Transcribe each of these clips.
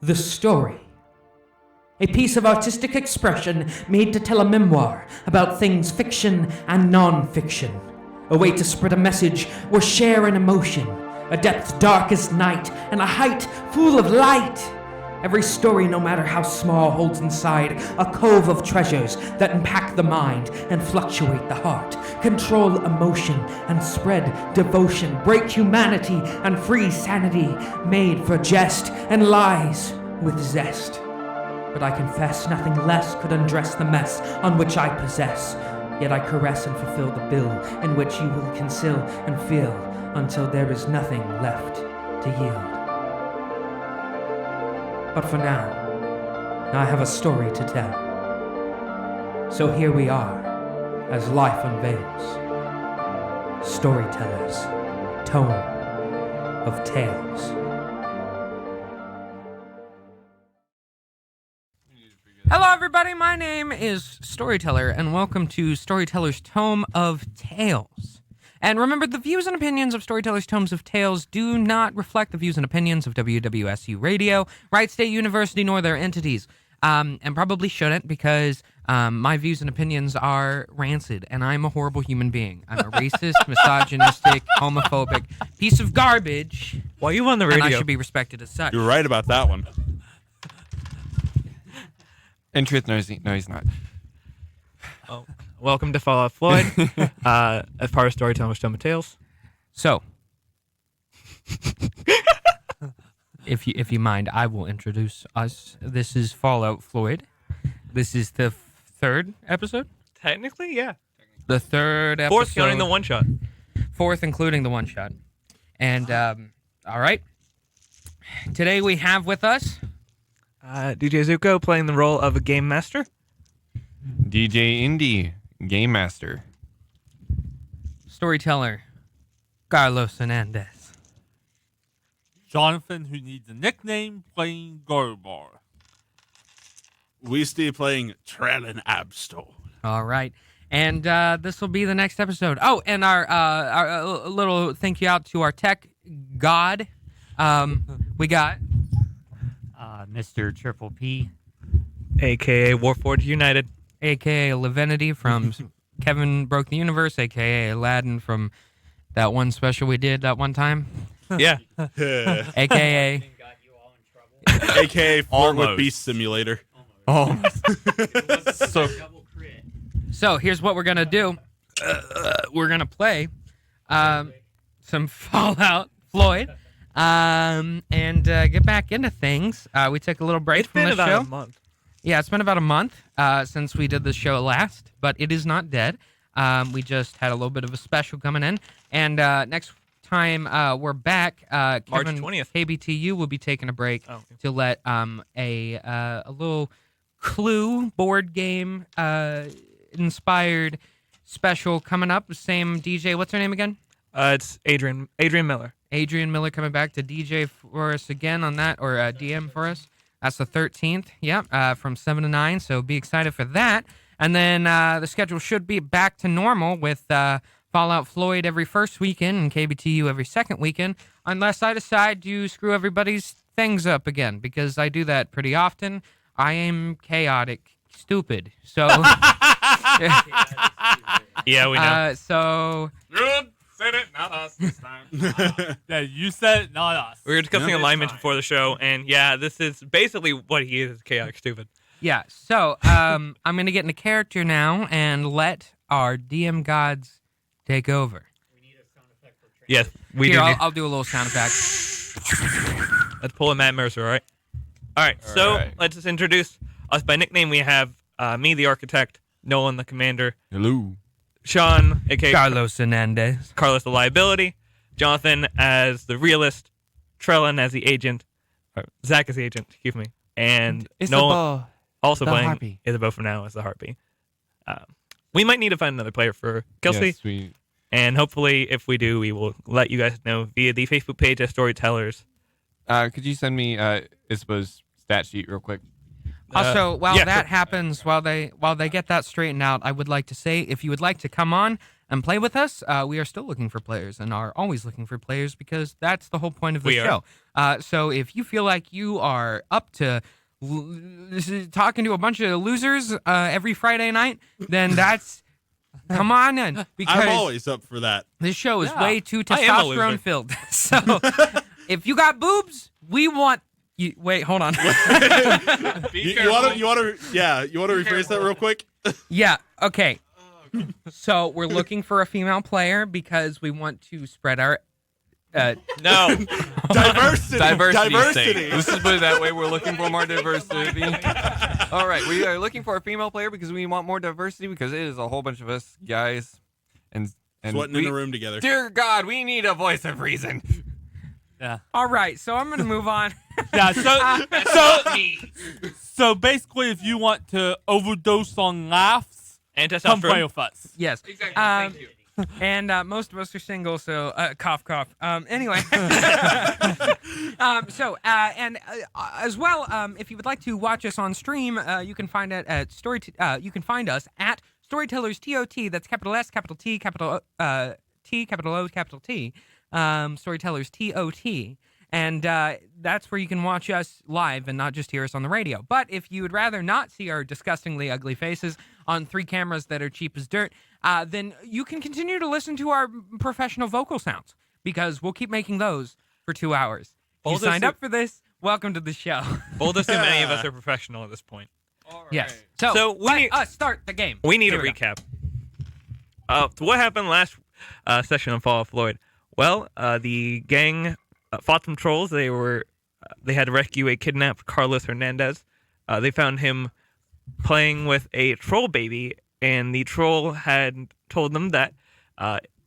The story. A piece of artistic expression made to tell a memoir about things fiction and non-fiction. A way to spread a message or share an emotion. A depth dark as night and a height full of light. Every story, no matter how small, holds inside a cove of treasures that impact the mind and fluctuate the heart, control emotion and spread devotion, break humanity and free sanity, made for jest and lies with zest. But I confess nothing less could undress the mess on which I possess. Yet I caress and fulfill the bill in which you will conceal and feel until there is nothing left to yield. But for now, I have a story to tell. So here we are, as life unveils. Storytellers, tome of tales. Hello everybody, my name is Storyteller, and welcome to Storyteller's Tome of Tales. And remember, the views and opinions of Storyteller's Tomes of Tales do not reflect the views and opinions of WWSU Radio, Wright State University, nor their entities. And probably shouldn't, because my views and opinions are rancid, and I'm a horrible human being. I'm a racist, misogynistic, homophobic piece of garbage. Why are you on the radio? And I should be respected as such. You're right about that one. In truth, no, he's not. Oh, welcome to Fallout Floyd, as part of Storyteller's Tome of Tales. So, if you mind, I will introduce us. This is Fallout Floyd. This is the third episode? Technically, yeah. The third episode. Fourth counting the one shot. Fourth, including the one shot. And, all right. Today we have with us... DJ Zuko playing the role of a game master. DJ Indy, Game Master. Storyteller, Carlos Hernandez. Jonathan, who needs a nickname, playing Gorbar. Weasty playing Trellin Abstol. All right. And this will be the next episode. Oh, and our little thank you out to our tech god. We got... Mr. Triple P. A.K.A. Warforged United. A.K.A. Levinity from Kevin Broke the Universe. A.K.A. Aladdin from that one special we did that one time. Yeah. A.K.A. AKA Flirt with Beast Simulator. Almost. So here's what we're going to do. We're going to play some Fallout Floyd. And get back into things. We took a little break from the show. It's been about a month. Yeah, it's been about a month since we did the show last, but it is not dead. We just had a little bit of a special coming in, and next time we're back, March Kevin 20th. KBTU will be taking a break okay. to let a little Clue board game inspired special coming up. Same DJ. What's her name again? It's Adrian Miller. Adrian Miller coming back to DJ for us again on that, or DM for us. That's the 13th, from 7 to 9, so be excited for that. And then the schedule should be back to normal with Fallout Floyd every first weekend and KBTU every second weekend, unless I decide to screw everybody's things up again, because I do that pretty often. I am chaotic, stupid. So, Yeah, we know. so... Said it, not us this time. Yeah, you said it, not us. We were discussing Yeah, alignment fine. before the show, and yeah, this is basically what he is, chaotic stupid. Yeah, so I'm going to get into character now and let our DM gods take over. Yes, we Here, do. I'll do a little sound effect. Let's pull a Matt Mercer, all right? All right, so right. let's just introduce us by nickname. We have me, the architect, Nolan, the commander, Hello. Sean, a.k.a. Carlos Hernandez. Carlos, the liability, Jonathan as the realist, Trellin as the agent, or Zach as the agent, excuse me, and Nolan also the playing harpy. Isabeau for now as the harpy. We might need to find another player for Kelsey, Yes, we... and hopefully if we do, we will let you guys know via the Facebook page as Storytellers. could you send me Isabeau's stat sheet real quick? Also, while yeah, that sure. happens, while they get that straightened out, I would like to say, if you would like to come on and play with us, we are still looking for players and are always looking for players because that's the whole point of the We show. So if you feel like you are up to talking to a bunch of losers every Friday night, then that's come on in. Because I'm always up for that. this show is way too I am a loser. testosterone filled. So if you got boobs, we want you. Wait, hold on. You want to rephrase that real quick? Yeah. Okay. So we're looking for a female player because we want to spread our. No. Diversity. Sake. Let's just put it that way. We're looking for more diversity. All right, we are looking for a female player because we want more diversity because it is a whole bunch of us guys and Sweating in the room together. Dear God, we need a voice of reason. Yeah. All right. So I'm gonna move on. Yeah. So basically, if you want to overdose on laughs, And come play testosterone. with us. Yes. Exactly. Thank you. And most of us are single, so cough, cough. Anyway, as well, if you would like to watch us on stream, you can find it at you can find us at Storytellers TOT. That's capital S, capital T, capital T, capital O, capital T. Storytellers TOT. And that's where you can watch us live and not just hear us on the radio. But if you would rather not see our disgustingly ugly faces on 3 cameras that are cheap as dirt, then you can continue to listen to our professional vocal sounds because we'll keep making those for 2 hours. If you signed up for this, welcome to the show. We'll assume any of us are professional at this point. Yes. So we need- let us start the game. We need Here a we go. recap. So what happened last session on Fall of Floyd? Well, the gang fought some trolls. They had to rescue a kidnapped Carlos Hernandez. They found him playing with a troll baby, and the troll had told them that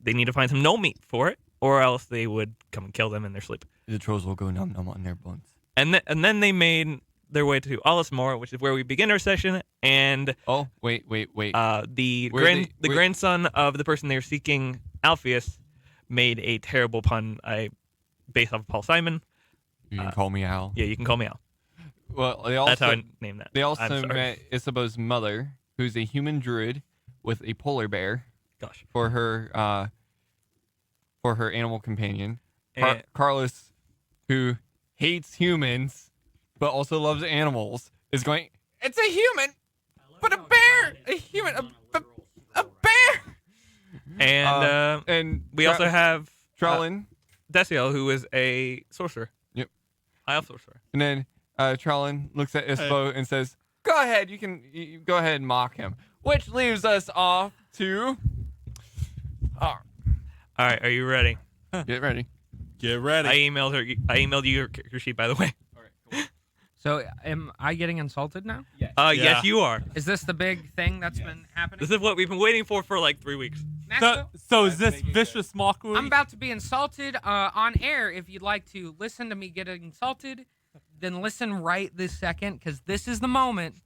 they need to find some no meat for it, or else they would come and kill them in their sleep. The trolls will go numb on their bones. And then they made their way to Olismora, which is where we begin our session. And Oh, wait. the Where grandson of the person they were seeking, Alpheus, made a terrible pun based off of Paul Simon. You can call me Al. Yeah, you can call me Al. Well, That's how I named that. They I'm also sorry. met Isabeau's mother, who's a human druid with a polar bear Gosh. for her animal companion. And- Carlos, who hates humans but also loves animals, is going. It's a human, but a bear. A human, a bear. And we also have Trellin. Deciel, who is a sorcerer. Yep. I have sorcerer. And then Trellin looks at Isabeau and says, "Go ahead, you go ahead and mock him." Which leaves us off to. All right, are you ready? Get ready. Get ready. I emailed you your character sheet, by the way. So am I getting insulted now? Yes, you are. Is this the big thing that's been happening? This is what we've been waiting for like 3 weeks. Maxwell? So is this vicious mockery? I'm about to be insulted on air. If you'd like to listen to me get insulted, then listen right this second, because this is the moment.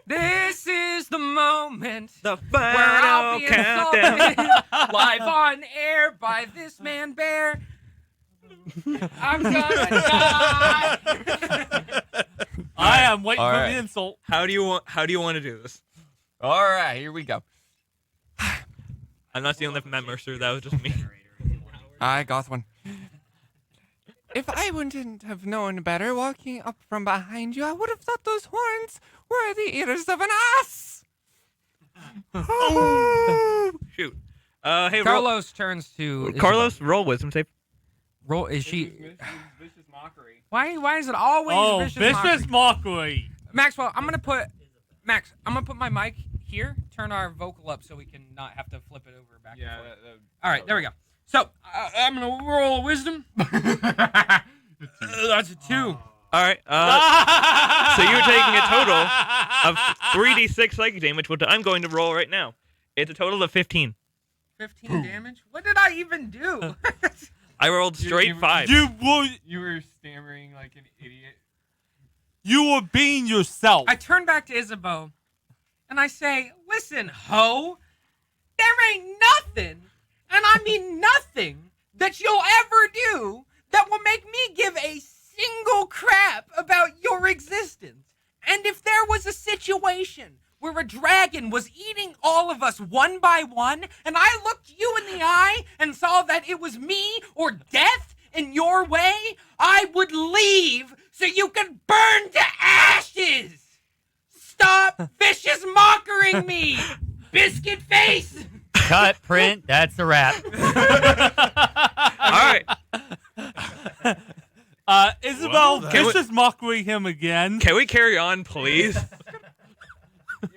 This is the moment The where I'll be final insulted countdown. live on air by this man bear. I'm gonna die. I am waiting All for right. the insult. How do you want to do this? All right, here we go. I'm not stealing that from Matt Mercer. That was just me. I got one. If I wouldn't have known better walking up from behind you, I would have thought those horns were the ears of an ass. Shoot. Hey, Carlos turns to Carlos, roll wisdom save. Roll. Is she? Vicious mockery. Why is it always Oh, vicious vicious mockery. Maxwell, I'm gonna put my mic here. Turn our vocal up so we can not have to flip it over back. Yeah. And forth. All right, there we go. So I'm gonna roll wisdom. That's a 2. All right. So you're taking a total of 3d6 psychic damage, which I'm going to roll right now. It's a total of 15. 15 damage. What did I even do? I rolled straight 5. You were stammering like an idiot. were being yourself. I turn back to Isabeau and I say, "Listen, ho, there ain't nothing, and I mean nothing, that you'll ever do that will make me give a single crap about your existence. And if there was a situation where a dragon was eating all of us one by one, and I looked you in the eye and saw that it was me or death in your way, I would leave so you could burn to ashes! Stop vicious mockering me, biscuit face! Cut, print. That's a wrap. All right. Isabeau, Well, this is mockery him again. Can we carry on, please?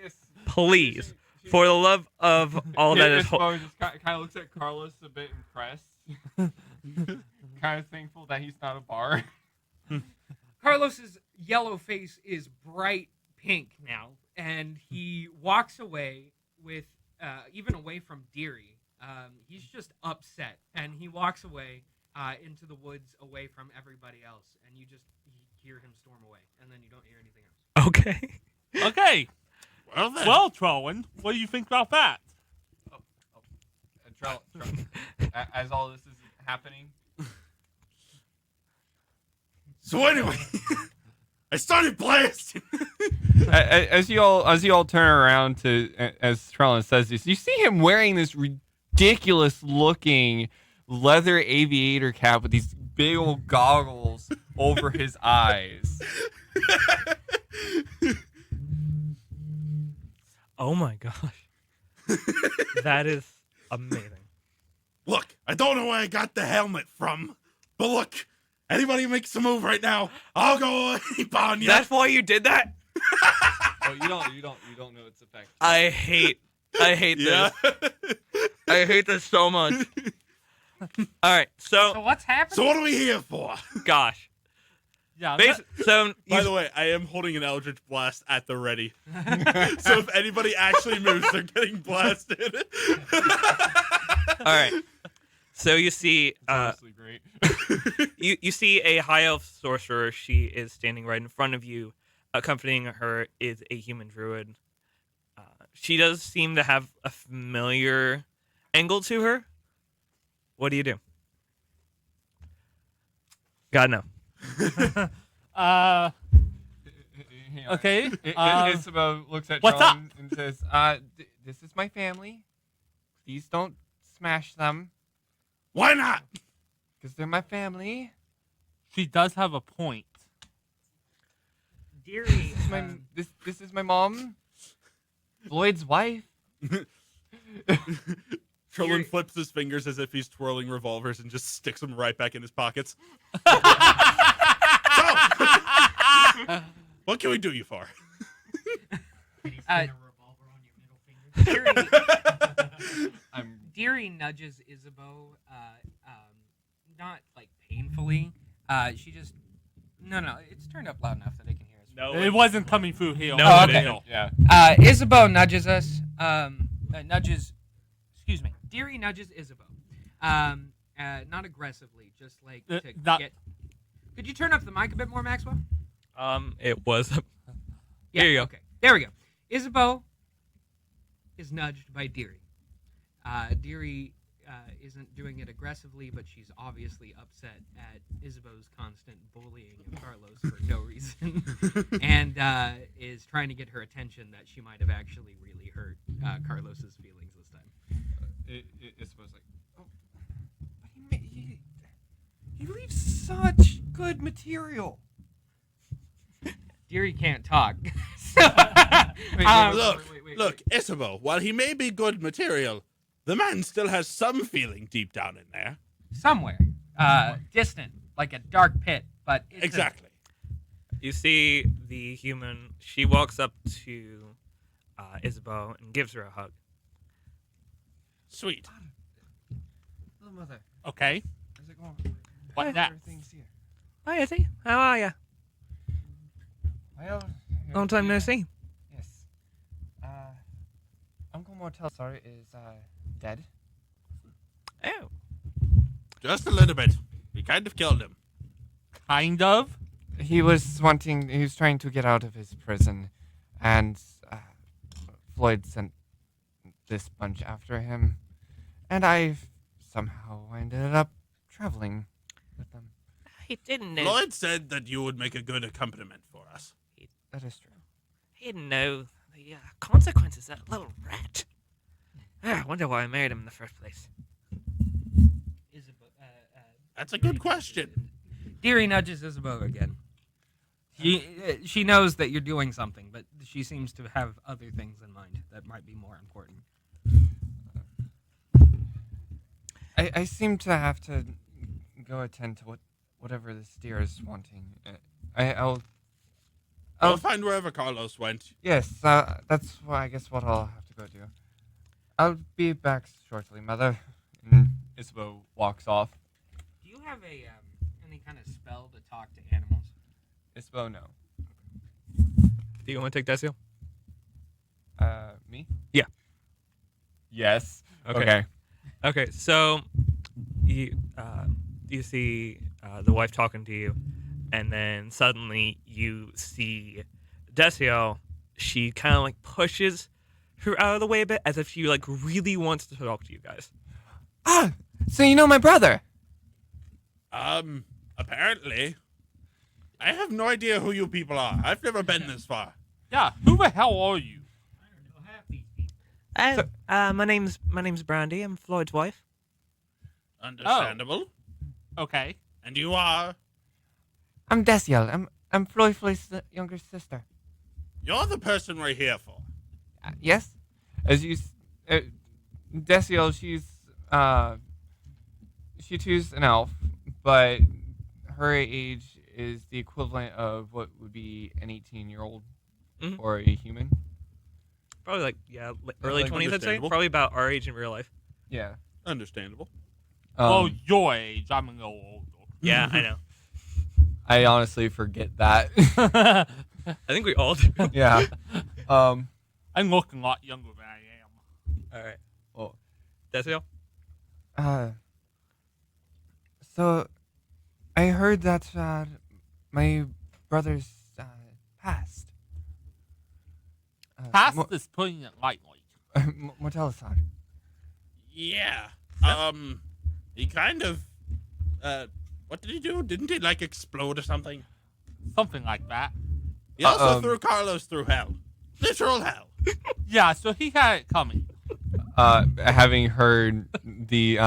Yes. Please. For the love of all that is Isabel just kind of looks at Carlos a bit impressed. Kind of thankful that he's not a bar. Carlos's yellow face is bright pink now, and he walks away with, even away from Deary. He's just upset, and he walks away into the woods away from everybody else, and you just hear him storm away, and then you don't hear anything else. Okay. Okay. Well then. Well, Trowan, what do you think about that? As all this is happening, So anyway, I started blasting. as you all turn around to as Trellin says this, you see him wearing this ridiculous looking leather aviator cap with these big old goggles over his eyes. Oh my gosh. That is amazing. Look, I don't know where I got the helmet from, but look, anybody makes a move right now, I'll go ape on you. That's why you did that? Oh, you don't know its effect. I hate Yeah. this. I hate this so much. All right, So so what's happening? So what are we here for? gosh. Yeah. So By the way, I am holding an Eldritch Blast at the ready. So if anybody actually moves, they're getting blasted. all right. So you see, Honestly, great. you see a high elf sorcerer. She is standing right in front of you. Accompanying her is a human druid. She does seem to have a familiar angle to her. What do you do? God no. Okay. Isabeau looks at what's Trellin and says, "This is my family. Please don't smash them, Why not? because they're my family. She does have a point. Deary, This is my mom, Floyd's wife." Trillin flips his fingers as if he's twirling revolvers and just sticks them right back in his pockets. So, what can we do you for? Deary nudges Isabeau, not like painfully. She just no. It's turned up loud enough that I can hear us. No, It wasn't coming through here. No, Oh, it okay. isn't. Yeah. Isabeau nudges us. Excuse me. Deary nudges Isabeau. Not aggressively, just like to get. Could you turn up the mic a bit more, Maxwell? It was. Yeah. Here you go. Okay. There we go. Isabeau is nudged by Deary. Deary isn't doing it aggressively, but she's obviously upset at Isabeau's constant bullying of Carlos for no reason, and is trying to get her attention that she might have actually really hurt Carlos's feelings this time. Isabeau's like, "Oh, but he leaves such good material." Deary can't talk. Look, Isabeau, while he may be good material, the man still has some feeling deep down in there. Somewhere, distant, like a dark pit, but it's Exactly. You see the human. She walks up to Isabeau and gives her a hug. Sweet. Little mother, Okay. how's it going? What's that? Everything's here. Hi, Izzy. How are you? Well, Long time no see. Yes. Uncle Mortel, sorry, is dead. Oh. Just a little bit. We kind of killed him. Kind of. He was trying to get out of his prison, and Floyd sent this bunch after him, and I somehow ended up traveling with them. He didn't know. Floyd said that you would make a good accompaniment for us. That is true. He didn't know the consequences, that little rat. I wonder why I married him in the first place. That's a good question. Deary nudges Isabeau again. She knows that you're doing something, but she seems to have other things in mind that might be more important. I seem to have to go attend to whatever this deer is wanting. I'll find wherever Carlos went. Yes, that's I guess what I'll have to go do. I'll be back shortly, Mother. And Isabeau walks off. Do you have any kind of spell to talk to animals? Isabeau, no. Do you want to take Desio? Me? Yeah. Yes. Okay. Okay, so you see the wife talking to you, and then suddenly you see Desio. She kind of like pushes her out of the way a bit, as if she like really wants to talk to you guys. Ah, so you know my brother? Apparently. I have no idea who you people are. I've never been this far. Yeah, who the hell are you? My name's Brandy. I'm Floyd's wife. Understandable. Okay. And you are? I'm Desiel. I'm Floyd's younger sister. You're the person we're here for. Yes? As you... Desiel, she too's an elf, but her age is the equivalent of what would be an 18-year-old or a human. Probably early 20th, I'd say. Understandable. Probably about our age in real life. Yeah. Understandable. Well, your age, I'm a little older. Yeah, I know. I honestly forget that. I think we all do. Yeah. I'm looking a lot younger than I am. All right. Well, Desio? So I heard that my brother's passed. Past is putting it lightly. Mortella-san. Yeah. He kind of, what did he do? Didn't he, like, explode or something? Something like that. He also threw Carlos through hell. Literal hell. Yeah, so he had it coming. Having heard the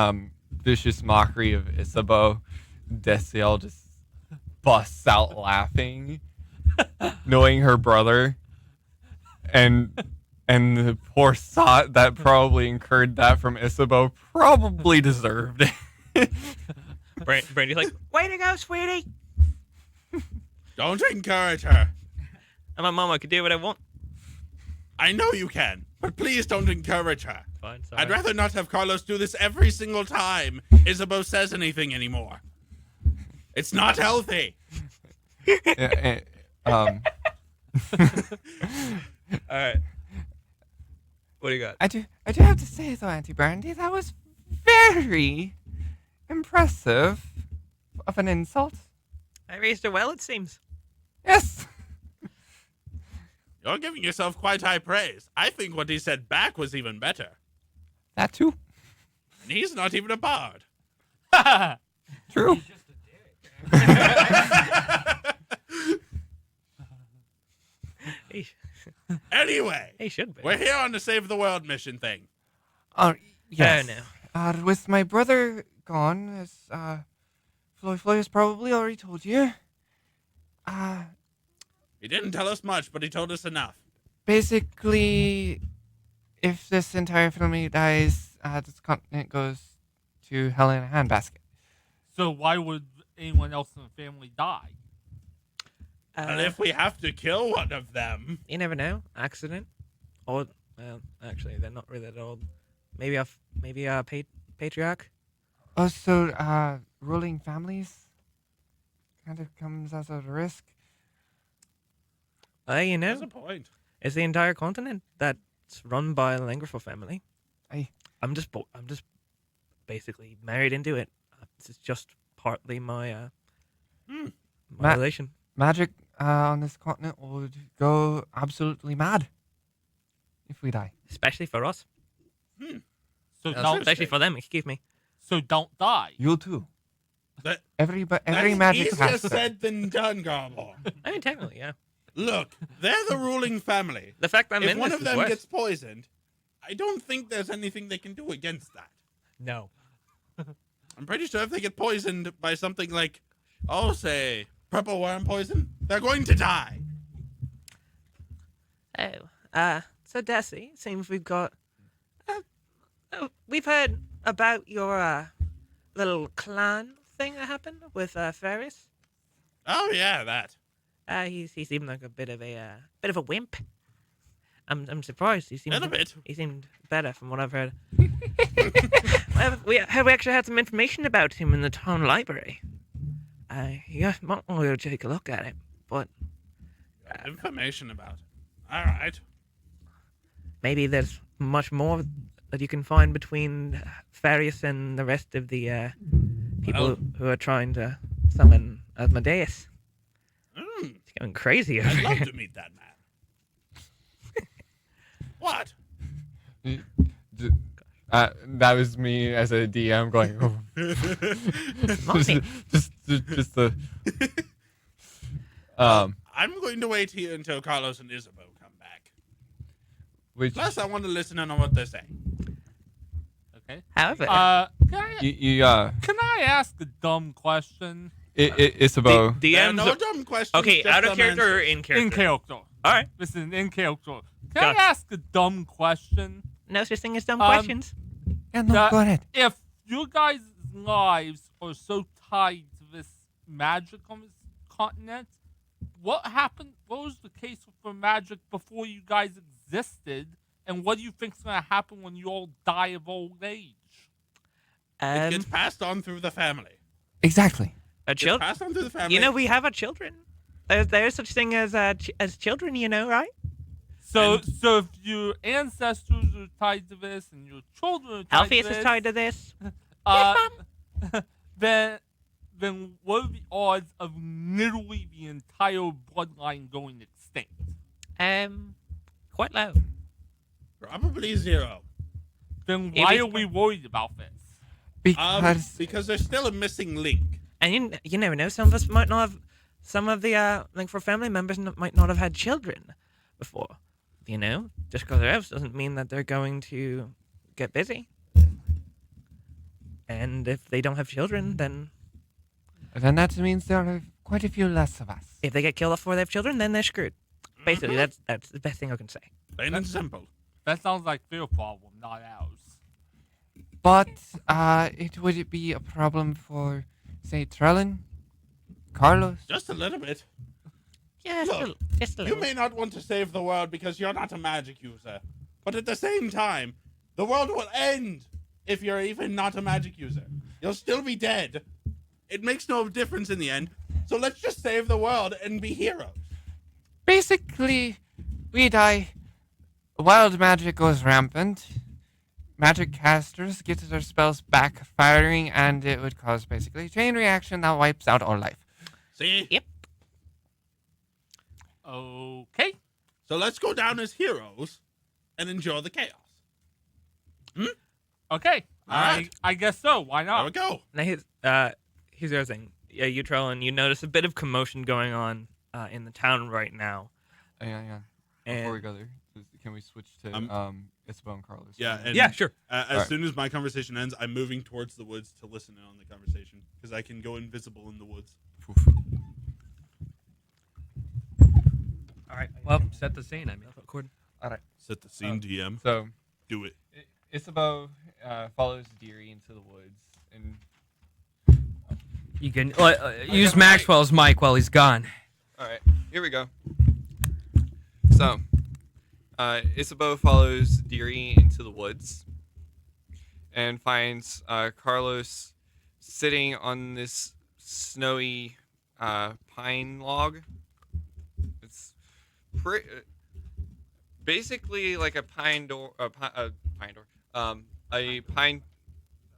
vicious mockery of Isabeau, Desiel just busts out laughing, knowing her brother, and the poor sot that probably incurred that from Isabeau probably deserved it. Brandy's like, way to go, sweetie. Don't encourage her. I'm a mom. I can do what I want. I know you can, but please don't encourage her. Fine, sorry. I'd rather not have Carlos do this every single time Isabeau says anything anymore. It's not healthy. All right. What do you got? I do have to say though, Auntie Brandy, that was very impressive of an insult. I raised her well, it seems. Yes. You're giving yourself quite high praise. I think what he said back was even better. That too. And he's not even a bard. True. Anyway, He should be. we're here on the Save the World mission thing. Yes. Oh, no. With my brother gone, as Floyd has probably already told you. He didn't tell us much, but he told us enough. Basically, if this entire family dies, this continent goes to hell in a handbasket. So why would anyone else in the family die? And if we have to kill one of them, You never know. Accident. Or, well, actually, they're not really that old. Maybe a patriarch. Also, ruling families kind of comes as a risk. You there's know, a point. it's the entire continent that's run by a Langerfell family. Aye. I'm just basically married into it. It's just partly my Ma- relation. Magic on this continent would go absolutely mad if we die. Especially for us. So That's don't. Especially for them, excuse me. So don't die. You'll too. That, Every that's magic easier has to. said than done, Garble. I mean, technically, yeah. Look, they're the ruling family. The fact I'm If in one this of is them worse. gets poisoned, I don't think there's anything they can do against that. No. I'm pretty sure if they get poisoned by something like, say, purple worm poison, they're going to die. So Desi, seems we've got. We've heard about your little clan thing that happened with Ferris. Oh yeah, that. He seemed like a bit of a wimp. I'm surprised. He seemed Little bit. He seemed better from what I've heard. we actually had some information about him in the town library. You might want to go take a look at it, but Information about it. All right. maybe there's much more that you can find between Farius and the rest of the people Well- who are trying to summon Asmodeus. Mm, It's going crazy over I'd love here. to meet that man. What? That was me as a DM going. Oh. just the. I'm going to wait here until Carlos and Isabeau come back. Which Plus, I want to listen in on what they're saying. Okay. However, Can I ask a dumb question? Isabeau. There are DMs. no dumb questions. Okay, just out of dumb character or answers. in character? In character. All right. This is in character. Can Gotcha. I ask a dumb question? no such thing as dumb um, questions. Yeah, That go ahead. If your guys' lives are so tied to this magic on this continent, what happened? What was the case for magic before you guys existed? And what do you think's going to happen when you all die of old age? It gets passed on through the family. Exactly. Our It's children. passed on through the family. You know, we have our children. There's such thing as children. You know, right? So, And- so if your ancestors are tied to this and your children are tied Alpheus to is this, tied to this. uh, then what are the odds of literally the entire bloodline going extinct? Quite low. Probably 0. Then If why it's- are we worried about this? Because there's still a missing link. And you never know. Some of us might not have. Some of the like for family members might not have had children before. You know, just because they're elves doesn't mean that they're going to get busy. And if they don't have children, then Then that means there are quite a few less of us. if they get killed before they have children, then they're screwed. Basically, that's the best thing I can say. Plain and simple. That sounds like their problem, not ours. But would it be a problem for, say, Trellin, Carlos? Just a little bit. Yeah, Look, just a You little. may not want to save the world because you're not a magic user. But at the same time, the world will end if you're even not a magic user. You'll still be dead. It makes no difference in the end. So let's just save the world and be heroes. Basically, we die. Wild magic goes rampant. Magic casters get their spells backfiring, and it would cause basically a chain reaction that wipes out our life. See? Yep. Okay. So let's go down as heroes and enjoy the chaos. Okay. Alright. I guess so. Why There we not? go. Now here's the other thing. Yeah, you Trellin, you notice a bit of commotion going on in the town right now. Yeah. And Before we go there, can we switch to Isabeau and Carlos? Yeah, and yeah, sure. As Alright. soon as my conversation ends, I'm moving towards the woods to listen in on the conversation because I can go invisible in the woods. All right. Well, set the scene. I mean, record. Set the scene, DM. So Do it. Isabeau follows Deary into the woods, and You can use Maxwell's mic while he's gone. all right, here we go. So, Isabeau follows Deary into the woods and finds Carlos sitting on this snowy pine log. It's basically like a pine door, a pine,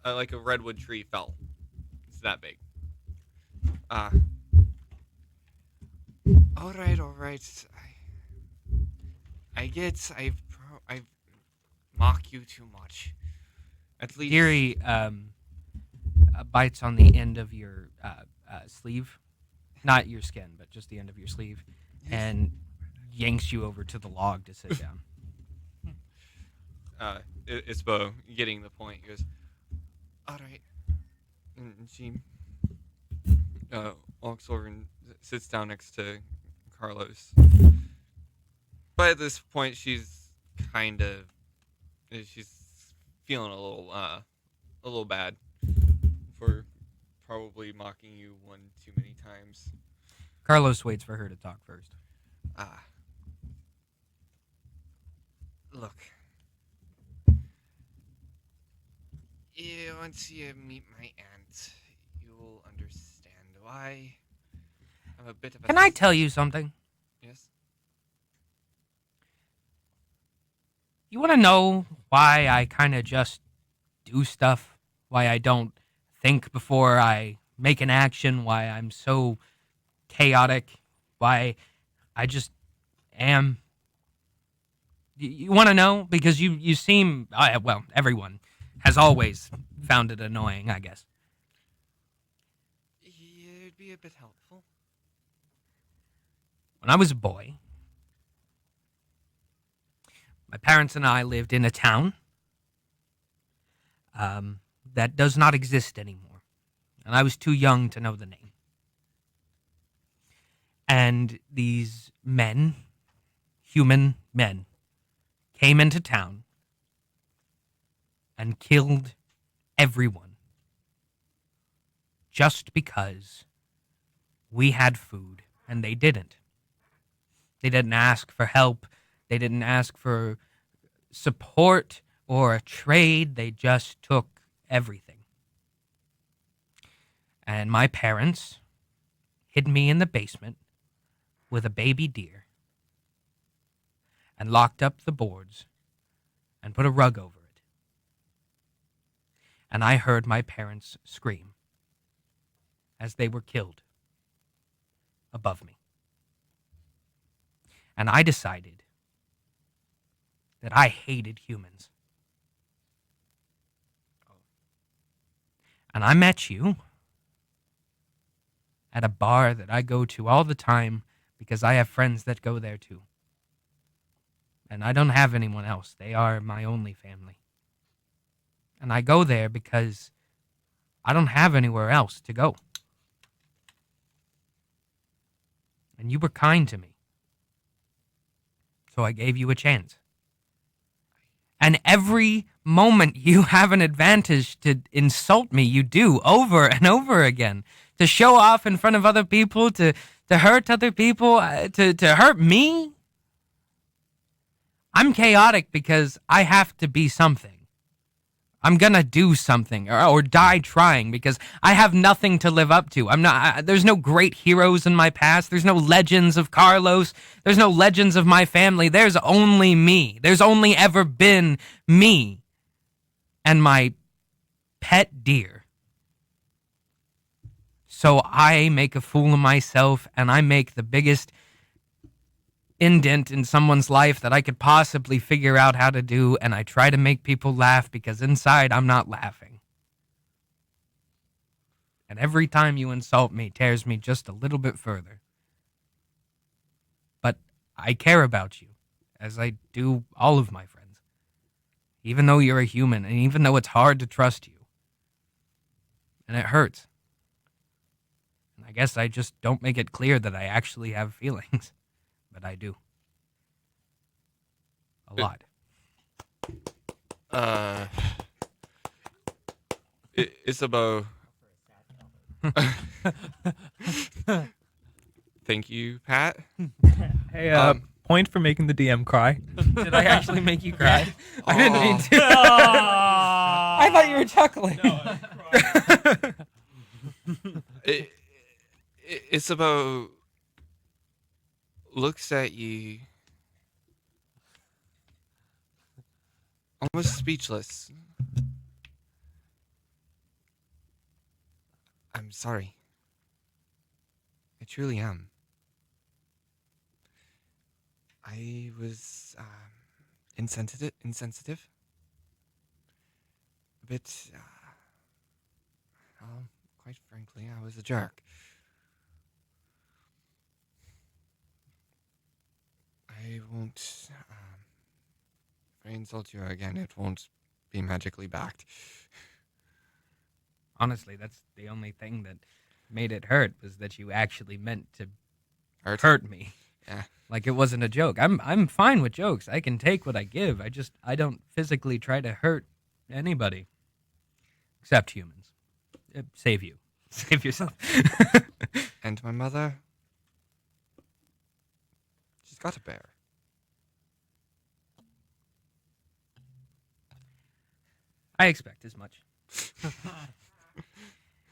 like a redwood tree fell. It's that big. All right. I get I mock you too much. At least Deary bites on the end of your sleeve, not your skin, but just the end of your sleeve, and yanks you over to the log to sit down. Isabeau, getting the point, goes, all right. And she walks over and sits down next to Carlos. But at this point, she's feeling a little bad for probably mocking you one too many times. Carlos waits for her to talk first. Look. Once you meet my aunt, you will understand why I'm a bit of a... Can I tell you something? Yes? You want to know why I kind of just do stuff? Why I don't think before I make an action? Why I'm so chaotic? Why I just am? You want to know? Because you seem... well, everyone has always found it annoying, I guess. It'd be a bit helpful. When I was a boy, my parents and I lived in a town that does not exist anymore. And I was too young to know the name. And these men, human men, came into town and killed everyone just because we had food and they didn't. They didn't ask for help. They didn't ask for support or a trade. They just took everything. And my parents hid me in the basement with a baby deer and locked up the boards and put a rug over it. And I heard my parents scream as they were killed above me. And I decided that I hated humans. And I met you at a bar that I go to all the time because I have friends that go there too. And I don't have anyone else. They are my only family. And I go there because I don't have anywhere else to go. And you were kind to me. So I gave you a chance. And every moment you have an advantage to insult me, you do over and over again. To show off in front of other people, to hurt other people, to hurt me. I'm chaotic because I have to be something. I'm gonna do something or die trying because I have nothing to live up to. There's no great heroes in my past. There's no legends of Carlos. There's no legends of my family. There's only me. There's only ever been me and my pet deer. So I make a fool of myself and I make the biggest indent in someone's life that I could possibly figure out how to do, and I try to make people laugh because inside I'm not laughing. And every time you insult me tears me just a little bit further. But I care about you, as I do all of my friends. Even though you're a human, and even though it's hard to trust you. And it hurts. And I guess I just don't make it clear that I actually have feelings. But I do. A lot. Isabeau. Thank you, Pat. Hey, point for making the DM cry. Did I actually make you cry? I didn't mean to. I thought you were chuckling. Isabeau looks at you almost speechless. I'm sorry. I truly am. I was insensitive. A bit, well, quite frankly, I was a jerk. won't. If I insult you again, it won't be magically backed. Honestly, that's the only thing that made it hurt was that you actually meant to Hurt? hurt me. Yeah. Like it wasn't a joke. I'm fine with jokes. I can take what I give. I don't physically try to hurt anybody. Except humans. Save you. Save yourself. And my mother? She's got a bear. I expect as much.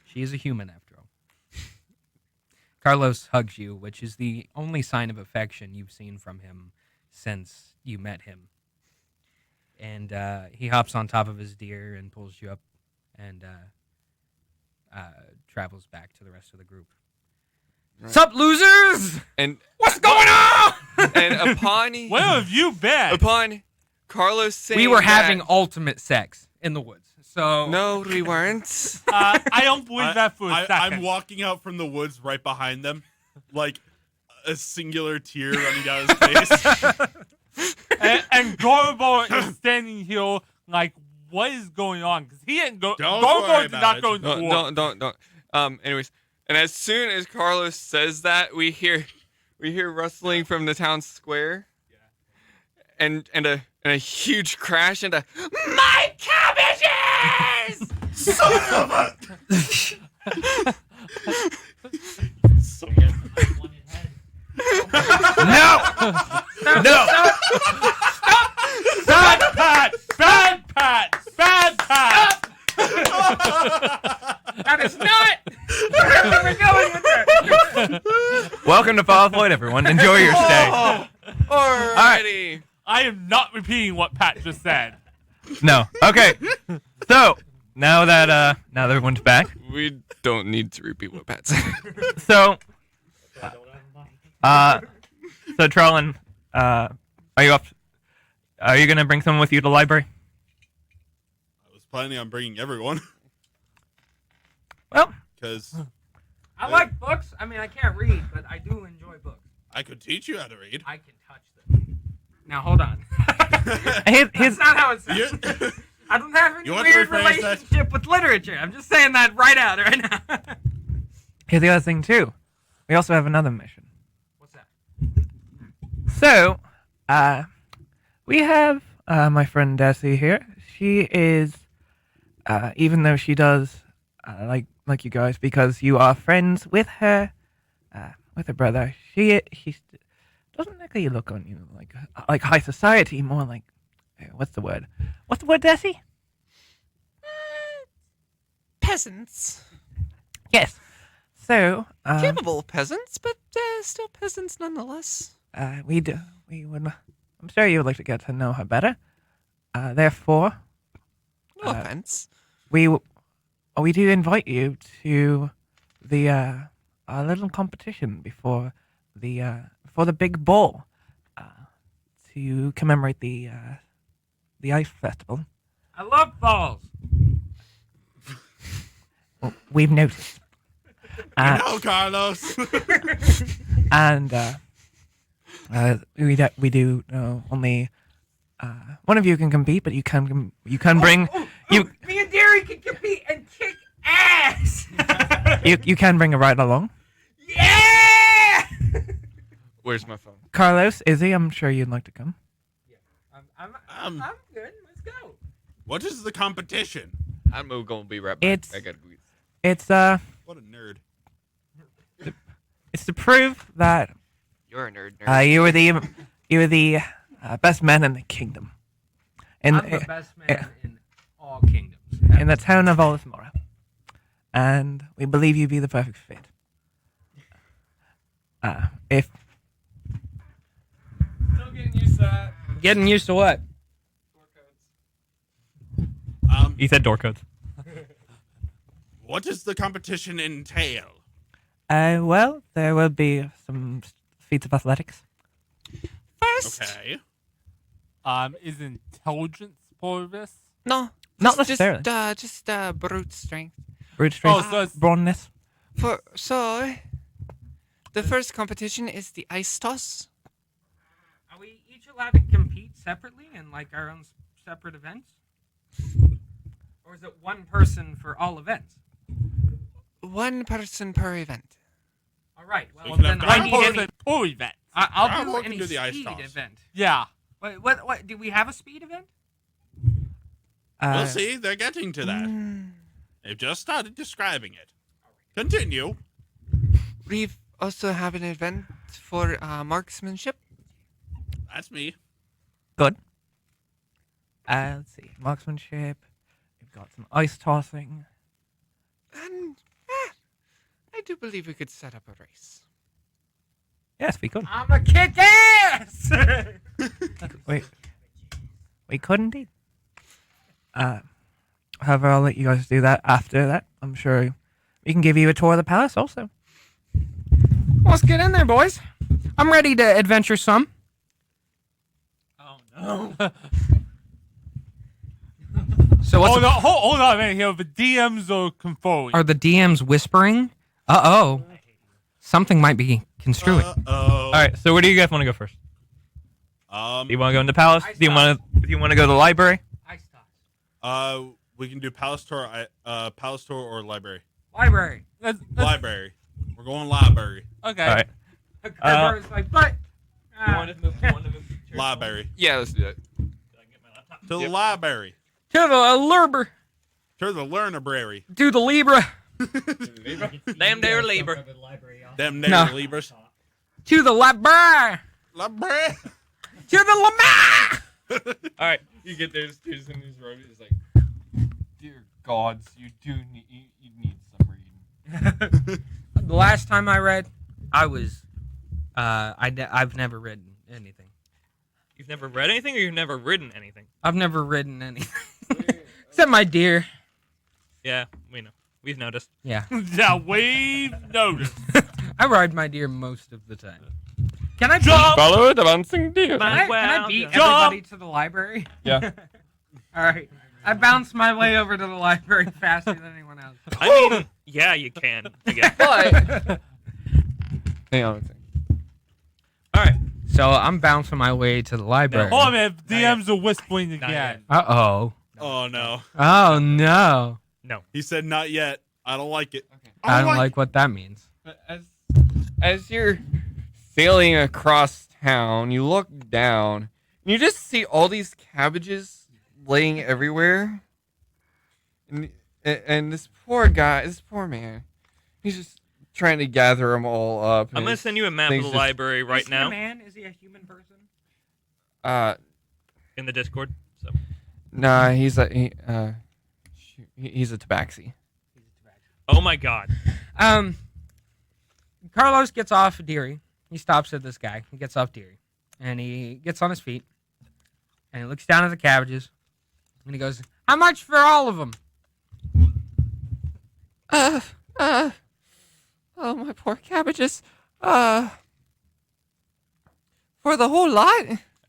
She is a human after all. Carlos hugs you, which is the only sign of affection you've seen from him since you met him. And he hops on top of his deer and pulls you up and travels back to the rest of the group. Right. Sup, losers? And What's going on? and upon Where have you been? upon Carlos saying We were that- having ultimate sex in the woods. So No, we weren't. I don't believe that for a second. I'm walking out from the woods right behind them, like a singular tear running down his face. and Gorbo is standing here like, what is going on? Because he didn't go. Don't Gorbo worry did about not it. go into the war. Don't. Anyways, and as soon as Carlos says that, we hear rustling from the town square. And a huge crash and a my cabbages! Son of a! no. Bad Pat! Bad Pat! Bad Pat! That is not where we're going with this. Welcome to Fall of Floyd, everyone. Enjoy your stay. Alrighty. I am not repeating what Pat just said. No. Okay. So now that everyone's back, We don't need to repeat what Pat said. so Trollan, are you up? Are you gonna bring someone with you to the library? I was planning on bringing everyone Well, because I like books. I mean, I can't read, but I do enjoy books. I could teach you how to read. I can touch them. Now, hold on. his That's not how it sounds. You- I don't have any You want to weird rephrase that? relationship with literature. I'm just saying that right now. here's the other thing too. We also have another mission. What's that? So, we have my friend Desi here. She is, even though she does like you guys, because you are friends with her brother. She doesn't exactly look on you like high society. More like what's the word? What's the word, Desi? Peasants. Yes. So, Capable peasants, but still peasants nonetheless. we would. I'm sure you would like to get to know her better. Therefore, No offense. we do invite you to the our little competition before the big ball to commemorate the ice festival. I love balls. Well, we've noticed, No, Carlos. and we do only one of you can compete, but you can bring you Me and Derry can compete and kick ass. you can bring a ride along. Yeah. Where's my phone? Carlos, Izzy, I'm sure you'd like to come. I'm good. Let's go. What is the competition? I'm gonna be right back. It's I gotta go. it's What a nerd. it's to prove that You're a nerd. you were the best man in the kingdom, I'm the best man in all kingdoms. in the town of Olismora, and we believe you'd be the perfect fit. If Still getting used to that. Getting used to what? he said door codes. What does the competition entail? well, there will be some feats of athletics. First, Okay. Is intelligence part of this? no, Not necessarily. Just brute strength. Brute strength, Oh, so it's- brawnness. So, the first competition is the ice toss. we each allowed to compete separately in like our own separate events? Or is it one person for all events? One person per event. All right. We Well, can then have I One need any. Person per event. I'll Ah, do well, we any can do the ice speed toss. event. Yeah. What? Do we have a speed event? We'll see. They're getting to that. They've just started describing it. Continue. We also have an event for marksmanship. That's me. Good. Let's see. Marksmanship. We've got some ice tossing. And I do believe we could set up a race. Yes, we could. I'm a kick ass. Wait. We could indeed. However, I'll let you guys do that after that. I'm sure we can give you a tour of the palace also. Let's get in there, boys. I'm ready to adventure some. Oh no. So what's Hold on a minute here. The DMs are conferring. are the DMs whispering? Uh-oh. Something might be construing. Uh-oh. All right. So where do you guys want to go first? Do you want to go in the palace? Do you want to go to the library? Ice toss. We can do palace tour or library. Library. Library. We're going library. Okay. All right. Everyone's like, but. Library. Yeah, let's do that. To the library. To the Lurber. To the learnerbrary. To the Libra. Damn, they're labor. Them No. nigger Libras. To the library. Library. To the Lamar. All right. You get there, just in his robe. It's like, dear gods, you do need you need some reading. The last time I read, I was, I've never read anything. You've never read anything, or you've never ridden anything? I've never ridden anything. Except my deer. Yeah, we know. We've noticed. Yeah. Yeah, we've noticed. I ride my deer most of the time. Can I beat, Jump! Follow a dancing deer. can I beat Jump! everybody to the library? Yeah. All right. I bounced my way over to the library faster than anyone else. I mean, yeah, you can. Yeah. But hang on a second. All right. So I'm bouncing my way to the library. Hold on a minute. DMs are whispering again. Uh-oh. Oh no. Oh, no. He said not yet. I don't like it. Okay. I don't like what that means. But as you're sailing across town, you look down and you just see all these cabbages laying everywhere. And this poor guy, this poor man, he's just trying to gather them all up. I'm gonna send you a map of things the just- library right Is he a now man? Is he a human person? in the Discord. So Nah, he's a he's a tabaxi. oh my god. Carlos gets off Deary. He stops at this guy. He gets off Deary. And he gets on his feet. And he looks down at the cabbages. And he goes, how much for all of them? Oh, my poor cabbages. For the whole lot?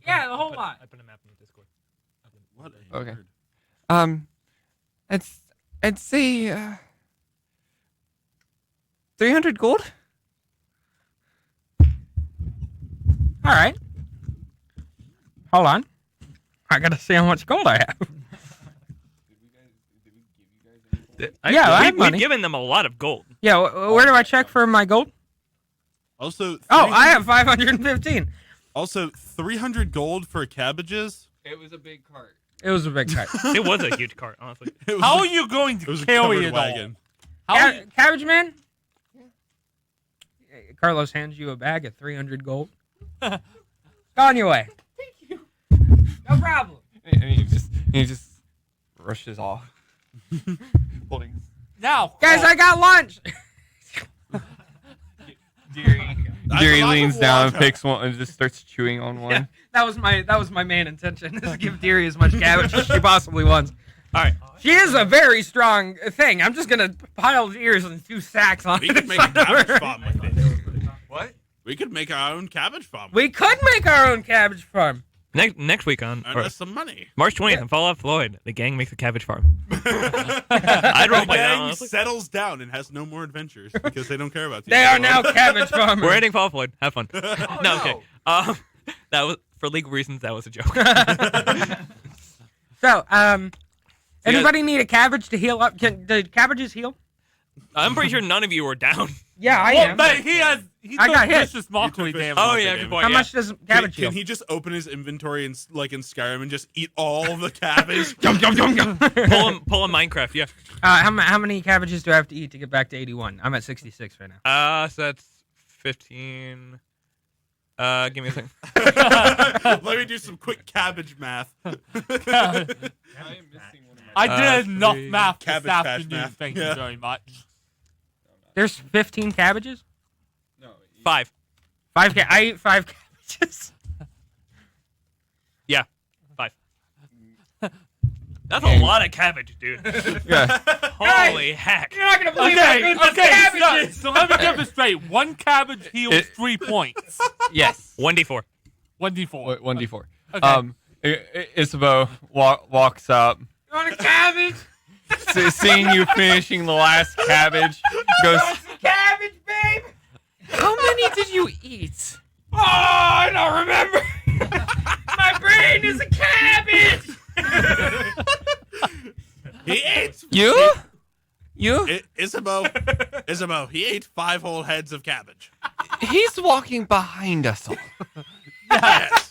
Yeah, the whole lot. I put a map in the Discord. What a Okay. nerd. I'd say 300 gold. All right. Hold on. I got to see how much gold I have. Yeah, I have money. We've given them a lot of gold. Yeah, where do I check for my gold? Also, Oh, I have 515. Also, 300 gold for cabbages. It was a big cart. It was a big cut. It was a huge cart, honestly. It was How a- are you going It was to a carry covered it wagon. all? How are you- Cabbage man? Carlos hands you a bag of 300 gold. Go on your way. Thank you. No problem. And he just rushes off. Holding now, Guys, I got lunch. Deary. That's Deary a lot leans of down and water. picks one and just starts chewing on one. Yeah, that was my main intention, is to give Deary as much cabbage as she possibly wants. All right. She is a very strong thing. I'm just gonna pile ears in 2 sacks on We it could in make a front of her. cabbage farm with this. What? We could make our own cabbage farm. We could make our own cabbage farm. Next week on Earn us some money. March 20th on Fallout Floyd, the gang makes a cabbage farm. I'd roll The by now, gang honestly. settles down and has no more adventures because they don't care about you. They are now cabbage farmers. We're ending Fallout Floyd. Have fun. No, okay. That was For legal reasons, that was a joke. So, anybody need a cabbage to heal up? Can the cabbages heal? I'm pretty sure none of you were down. Yeah, I Well, am. but he I got hit. vicious mockery You took damage. vicious Oh, yeah, damage. good point. How yeah. much does cabbage heal? Can he just open his inventory in Skyrim and just eat all the cabbage? Pull a Minecraft, yeah. How many cabbages do I have to eat to get back to 81? I'm at 66 right now. So that's 15. Give me a second. Let me do some quick cabbage math. I did enough 3. math this Cabbage Patch afternoon. math. Thank Yeah. you very much. There's 15 cabbages? 5. I ate 5 cabbages. Yeah, 5. That's a lot of cabbage, dude. Yeah. Holy heck. You're not gonna believe Okay, so let me get this straight. 1 cabbage heals It- 3 points. Yes. 1d4. 1d4. 1d4. Okay. Isabeau walks up, You want a cabbage? seeing you finishing the last cabbage, goes, Cabbage, babe! How many did you eat? Oh, I don't remember. My brain is a cabbage. He ate. You? Isabeau, he ate 5 whole heads of cabbage. He's walking behind us all. Yes.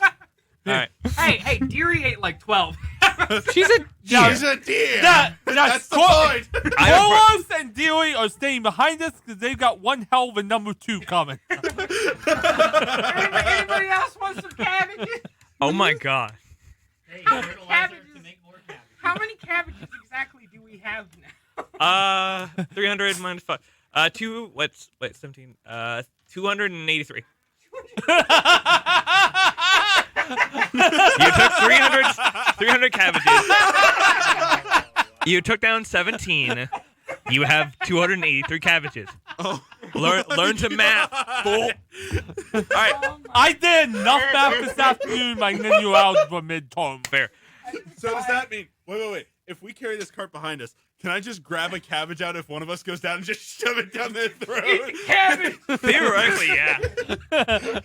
All right. Hey, Deary ate like 12. She's a He's a deer. That's the point. Carlos and Dewey are staying behind us because they've got one hell of a number 2 coming. Anybody else want some cabbages? Oh my god. How many cabbages? How many cabbages exactly do we have now? 300 minus 5. 17. 283. You took 300 cabbages. You took down 17. You have 283 cabbages. Learn to math, fool. All right, I did enough math this afternoon my new algebra midterm. fair. So does that mean? Wait. If we carry this cart behind us, can I just grab a cabbage out if one of us goes down and just shove it down their throat? Cabbage. Theoretically, yeah.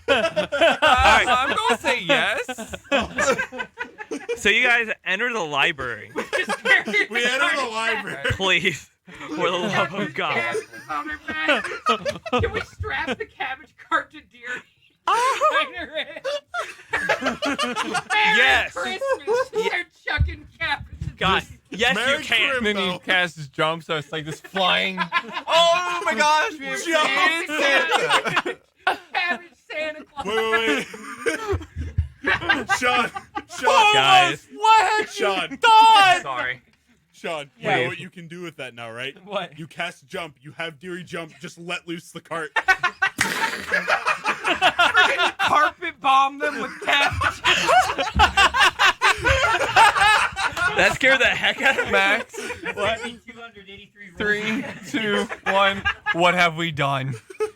I'm going to say yes. So you guys enter the library. We enter the library. Please, for the love of God. Cabbage is on her back. Can we strap the cabbage cart to Deary? Yes. Christmas. They're chucking cabbages. God, yes, Merry you can. And then he casts jump, so it's like this flying. Oh my gosh, we have Santa. Cabbage Santa Claus. Wait. Sean. Guys. What have Sean. you done? Sorry. Sean, you Yeah. know what you can do with that now, right? What? You cast jump. You have Deary jump. Just let loose the cart. Carpet bomb them with cabbage. That scared the heck out of me. Max, 283 3, 2, 1. What have we done? You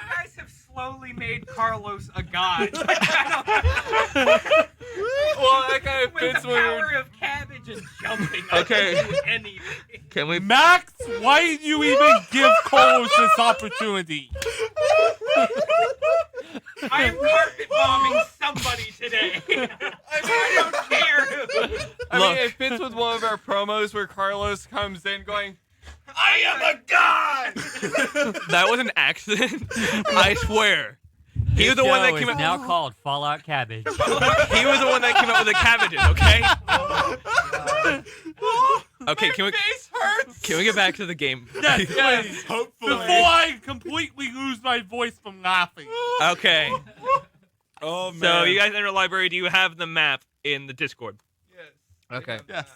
guys have slowly made Carlos a god. Well, that kind of With fits the when power we're. of cabbage and jumping. Okay. I can do anything. Can we? Max, why did you even give Carlos this opportunity? I am carpet bombing somebody today. I don't care who. I Look. mean, it fits with one of our promos where Carlos comes in going, I am a god. That was an accident. I swear. He was the one that Show came is up. now called Fallout Cabbage. He was the one that came up with the cabbages. Okay. Okay. Can we? face hurts. Can we get back to the game? Yes, please. Hopefully. Before I completely lose my voice from laughing. Okay. Oh man. So you guys enter the library. Do you have the map in the Discord? Okay. Yes.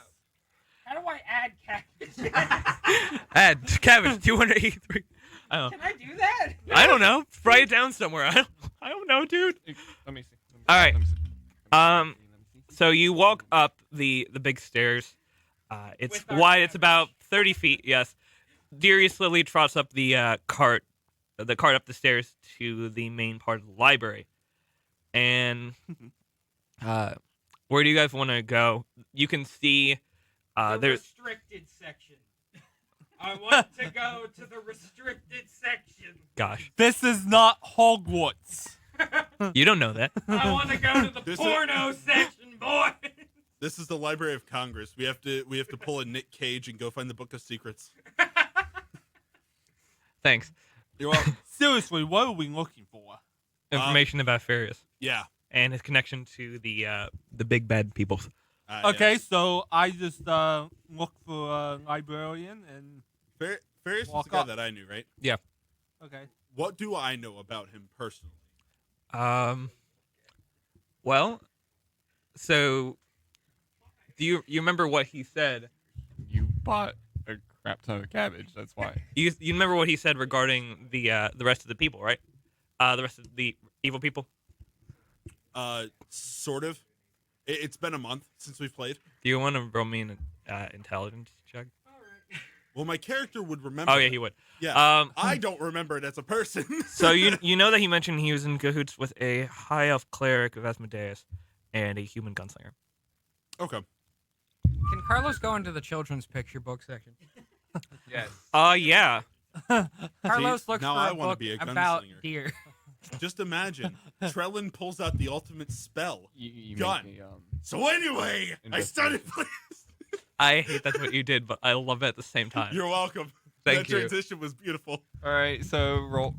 How do I add cabbage? Add cabbage 283. I don't know. Can I do that? I don't know. Write it down somewhere. I don't know, dude. Let me see. All right. So you walk up the big stairs. It's With our wide. It's about 30 feet. Yes. Deary slowly trots up the cart up the stairs to the main part of the library. And where do you guys want to go? You can see The there's restricted section. I want to go to the restricted section. gosh. This is not Hogwarts. You don't know that. I want to go to the This is- porno section, boy. This is the Library of Congress. We have to pull a Nick Cage and go find the Book of Secrets. Thanks. You're welcome. Seriously, what are we looking for? Information about Farius Yeah. and his connection to the big bad peoples. Okay, Yes. so I just look for a librarian and Farius is Walk the guy up. that I knew, right? okay. What do I know about him personally? Well, so do you remember what he said? You bought a crap ton of cabbage. That's why. You remember what he said regarding the rest of the people, right? The rest of the evil people. Sort of. It's been a month since we've played. Do you want to roll me an intelligence check? Well, my character would remember. Oh yeah, it. he would. Yeah. I don't remember it as a person. So you know that he mentioned he was in cahoots with a high elf cleric of Asmodeus and a human gunslinger. Okay. Can Carlos go into the children's picture book section? Yes. Carlos Yeah. looks now for I a wanna book be a about gunslinger. deer. Just imagine. Trellin pulls out the ultimate spell. You Gun. make a, So anyway, I started playing. I hate that's what you did, but I love it at the same time. You're welcome. Thank that you. transition was beautiful. all right, so roll.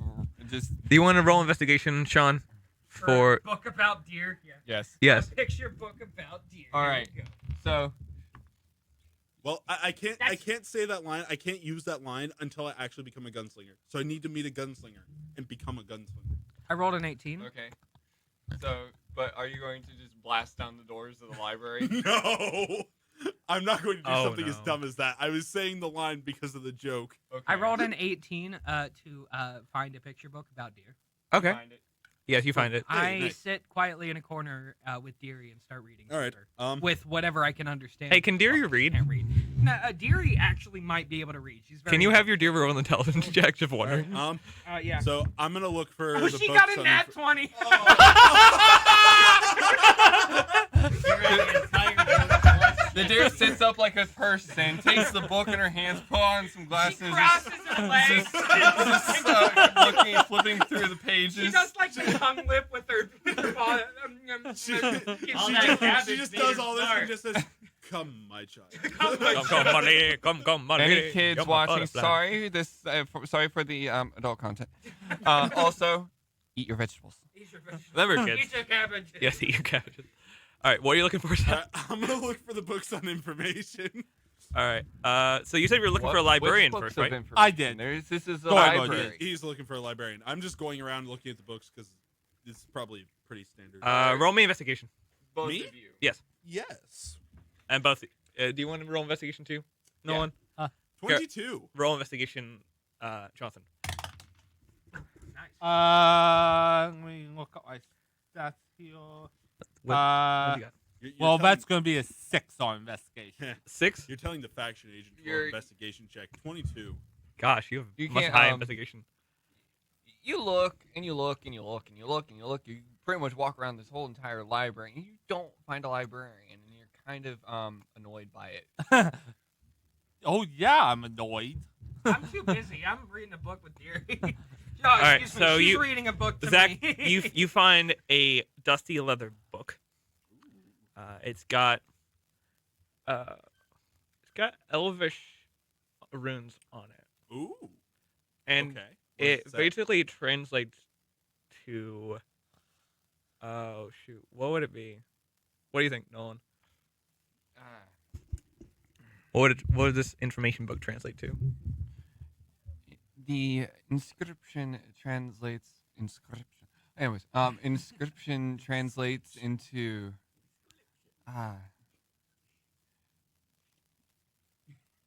Just Do you want to roll investigation, Sean? For a book about deer. Yeah. yes. yes. A picture book about deer. All Here right. we go. So Well, I can't say that line. I can't use that line until I actually become a gunslinger. So I need to meet a gunslinger and become a gunslinger. I rolled an 18. okay. So, but are you going to just blast down the doors of the library? No, I'm not going to do Oh, something as no. dumb as that. I was saying the line because of the joke. Okay. I rolled an 18 to find a picture book about deer. Okay. Find it. Yes, you find it. I nice. sit quietly in a corner with Deary and start reading. All right. to her. With whatever I can understand. Hey, can Deary read? Can't read. No, Deary actually might be able to read. She's very Can you have your deer roll an intelligence check? Just wondering. yeah. So I'm gonna look for. Oh, the she books got a on nat inf- 20. The deer sits up like a person, takes the book in her hands, put on some glasses, and Crosses her legs. looking, flipping through the pages. She does like the tongue lip with her. She, All she that just, cabbage she just made does her all this smart. and just says, "Come, my child." Come, money. Come, money. Any kids Come, watching? butterfly. Sorry, sorry for the adult content. Also, eat your vegetables. Remember, kids. Eat your cabbage. Yes, eat your cabbages. All right, what are you looking for, Seth? I'm gonna look for the books on information. All right. So you said you were looking for a Which librarian books first, of right? information? I did. This is a Go ahead, library. He's looking for a librarian. I'm just going around looking at the books because it's probably pretty standard. Roll me investigation. Both Me? of you. Yes, Yes. and both. Do you want to roll investigation too? No Yeah. one. 22. Roll investigation, Jonathan. Let me look at my stats here. What do you got? You're Well, telling- that's going to be a 6 on investigation. 6. You're telling the faction agent to roll You're- investigation check. 22. Gosh, you have You much can't, high um, investigation. You look and you look and you look and you look and you look. You pretty much walk around this whole entire library and you don't find a librarian, and you're kind of annoyed by it. Oh, yeah, I'm annoyed. I'm too busy. I'm reading a book with Deary. No, All right, excuse me. so She's you- reading a book to Zach, me. you find a dusty leather book. It's got elvish runes on it, Ooh. and Okay. What it does that- basically translates to. Oh shoot! What would it be? What do you think, Nolan? What would this information book translate to? The inscription translates inscription. Anyways, inscription translates into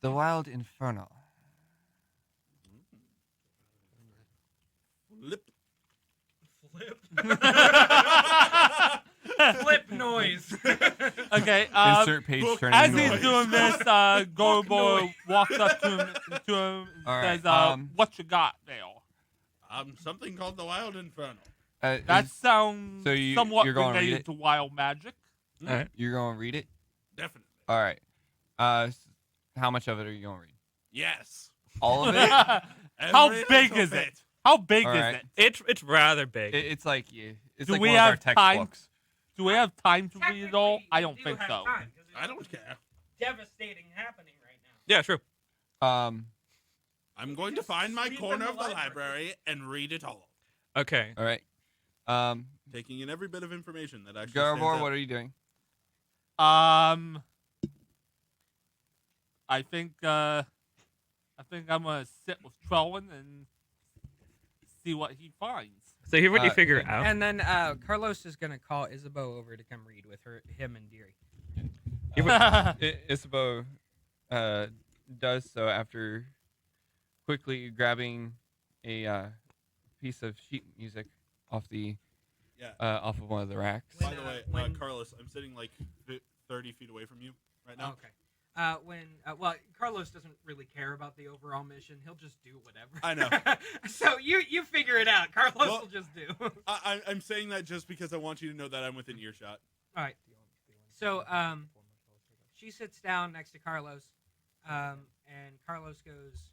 the wild inferno. Flip noise. Okay, Insert page book turning as noise. he's doing this, Gorbo walks up to him and All right, says, what you got there? Something called the Wild Inferno. That sounds So you- somewhat you're gonna read related it? to wild magic. All right. you're gonna read it. Definitely. All right. How much of it are you gonna read? Yes. All of it? How Every big little is bit. it? How big All is right. it? It's rather big. It's like yeah, it's Do like we one of our have time? textbooks. Do we have time to read it all? Technically, I we don't do think have so. time, 'cause there's I don't something care. Devastating happening right now. Yeah, true. I'm going to find my corner of the library and read it all. Okay. All right. Taking in every bit of information that actually Garvor, stands out. what are you doing? I think I'm gonna sit with Trellin and see what he finds. So here, what do you figure out? And then Carlos is gonna call Isabeau over to come read with him and Deary. Isabeau does so after quickly grabbing a piece of sheet music off off of one of the racks. By the way, when- Carlos, I'm sitting like 30 feet away from you right now. Okay. Well, Carlos doesn't really care about the overall mission. He'll just do whatever. I know. So you figure it out. Carlos Well, will just do. I'm saying that just because I want you to know that I'm within earshot. All right. So she sits down next to Carlos, and Carlos goes,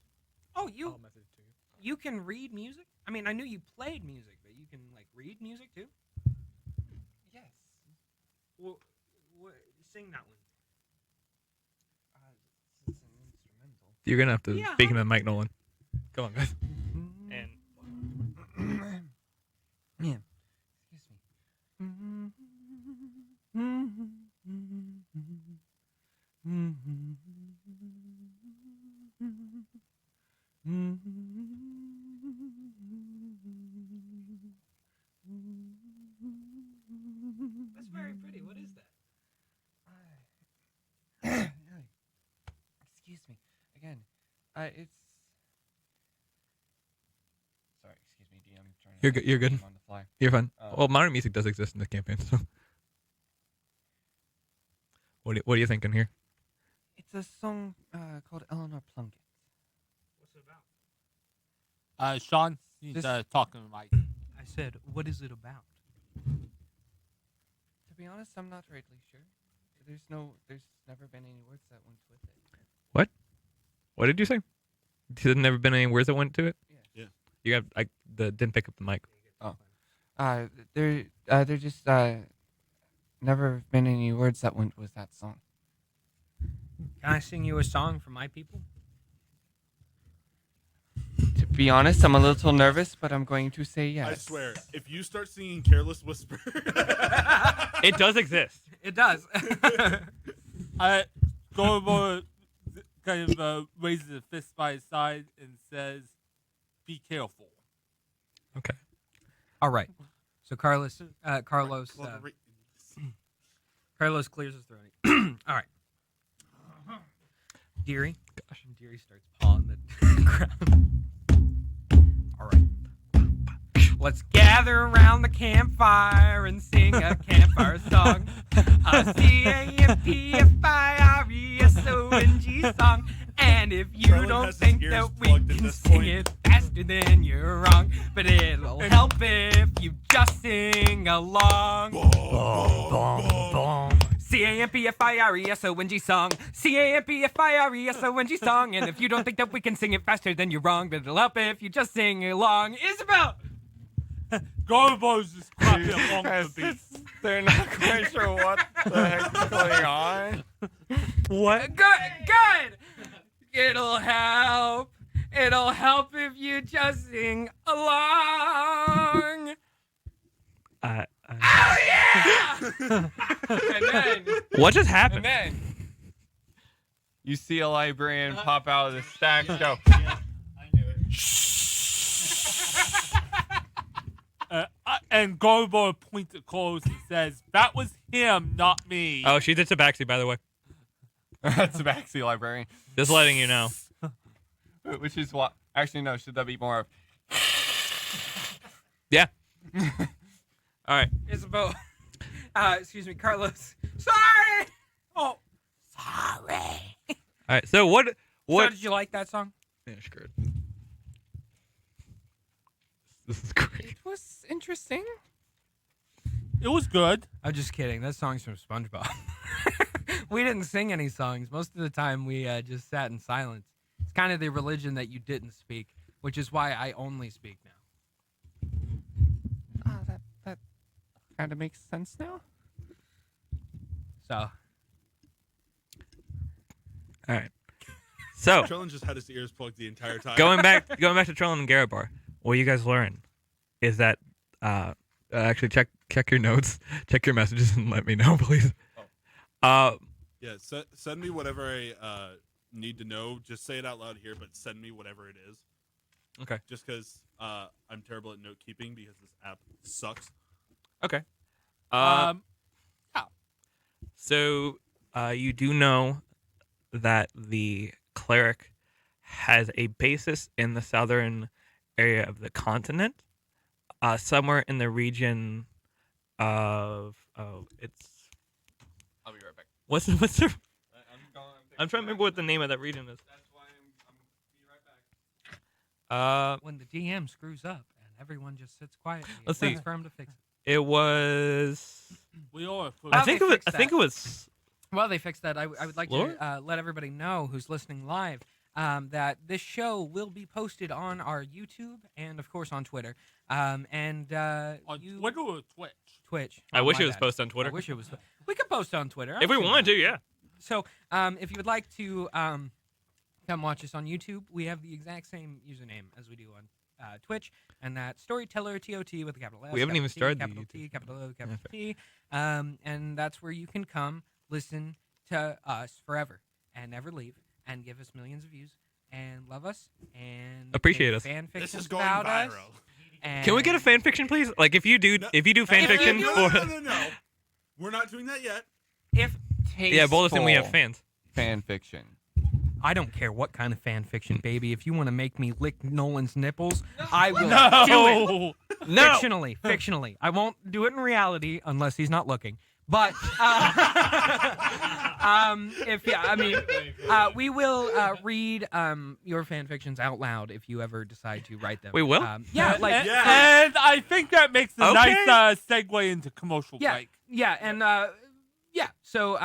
"Oh, you can read music? I mean, I knew you played music, but you can like read music too." Yes. Well, sing that one. It's an instrumental. You're gonna have to Yeah, speak into the mic, Nolan. Come on, guys. And Yeah. Excuse That's very pretty. What is that? Excuse me. Again, it's. Sorry, excuse me, DM. Trying to You're good- you're good. name on the fly. you're fine. Oh. Well, modern music does exist in this campaign, so. What are you thinking here? It's a song called Eleanor Plunkett. What's it about? Sean, you need Just- to talk to Mike. I said, what is it about? To be honest, I'm not rightly sure. There's never been any words that went with it. What did you say? There's never been any words that went to it. Yeah. You have didn't pick up the mic. There just never been any words that went with that song. Can I sing you a song for my people? To be honest, I'm a little nervous, but I'm going to say yes. I swear, if you start singing Careless Whisper, It does exist. It does. Gorbo kind of raises a fist by his side and says, "Be careful." Okay. All right. So Carlos Well, re- Carlos clears his throat. All right. Deary. Gosh. And Deary starts pawing the ground. All right. Let's gather around the campfire and sing a campfire song. A C-A-M-P-F-I-R-E-S-O-N-G song. And if you Charlie don't has his think ears that we plugged at can this sing point. it faster, then you're wrong. But it'll help if you just sing along. C-A-M-P-F-I-R-E-S-O-N-G song. C-A-M-P-F-I-R-E-S-O-N-G song. And if you don't think that we can sing it faster, then you're wrong. But it'll help if you just sing along. Isabel! Gorbo's just clapping along the beat. They're not quite sure what the heck's going on. What? Good! It'll help. It'll help if you just sing along. Oh, yeah! And then... What just happened? And then you see a librarian pop out of the stack. Go. And Gorbo points at Close and says, "That was him, not me." Oh, she did tabaxi, by the way. That's a backseat librarian. Just letting you know. Which is what? Actually, no. Should that be more of? Yeah. All right. Isabeau. Excuse me, Carlos. Sorry! Oh, sorry. All right. So what? So did you like that song? Yeah, screwed. This is great. It was interesting. It was good. I'm just kidding. That song's from SpongeBob. We didn't sing any songs. Most of the time, we just sat in silence. It's kind of the religion that you didn't speak, which is why I only speak now. kind of makes sense now. So All right. So Trellin just had his ears plugged the entire time. going back to Trellin and Garabar, what you guys learn is that actually check your notes, check your messages, and let me know, please. Yeah, send me whatever I need to know. Just say it out loud here, but send me whatever it is. Okay. Just because I'm terrible at note keeping because this app sucks. Okay. Yeah. So you do know that the cleric has a basis in the southern area of the continent, somewhere in the region of it's. I'll be right back. What's the? I'm trying to remember what the name of that region is. That's why I'm be right back. when the GM screws up and everyone just sits quietly, Let's and waits see. for him to fix it. It was. We are. I Oh, think they it was. fixed I think that. it was. Well, they fixed that. I would like Floyd? to let everybody know who's listening live that this show will be posted on our YouTube and, of course, on Twitter. On Twitter or Twitch? Twitch. I Oh, wish my it was bad. posted on Twitter. I wish it was. We could post on Twitter. I If we don't see wanted that. to, yeah. So, if you would like to come watch us on YouTube, we have the exact same username as we do on Twitch, and that's Storyteller TOT with a capital S. We haven't capital even T, started the capital YouTube. T, capital O, capital fair. T, and that's where you can come listen to us forever and never leave, and give us millions of views and love us and Appreciate make us. Fan This fictions is going about us. viral. And Can we get a fan fiction, please? Like if you do fan If you fiction do- for. No. We're not doing that yet. If Yeah, boldest thing we have Tasteful fans. fan fiction. I don't care what kind of fan fiction, baby. If you want to make me lick Nolan's nipples, I will do it. No. Fictionally. I won't do it in reality unless he's not looking. But we will read your fan fictions out loud if you ever decide to write them. We will? Yeah, like And I think that makes a Okay. nice segue into commercial break. So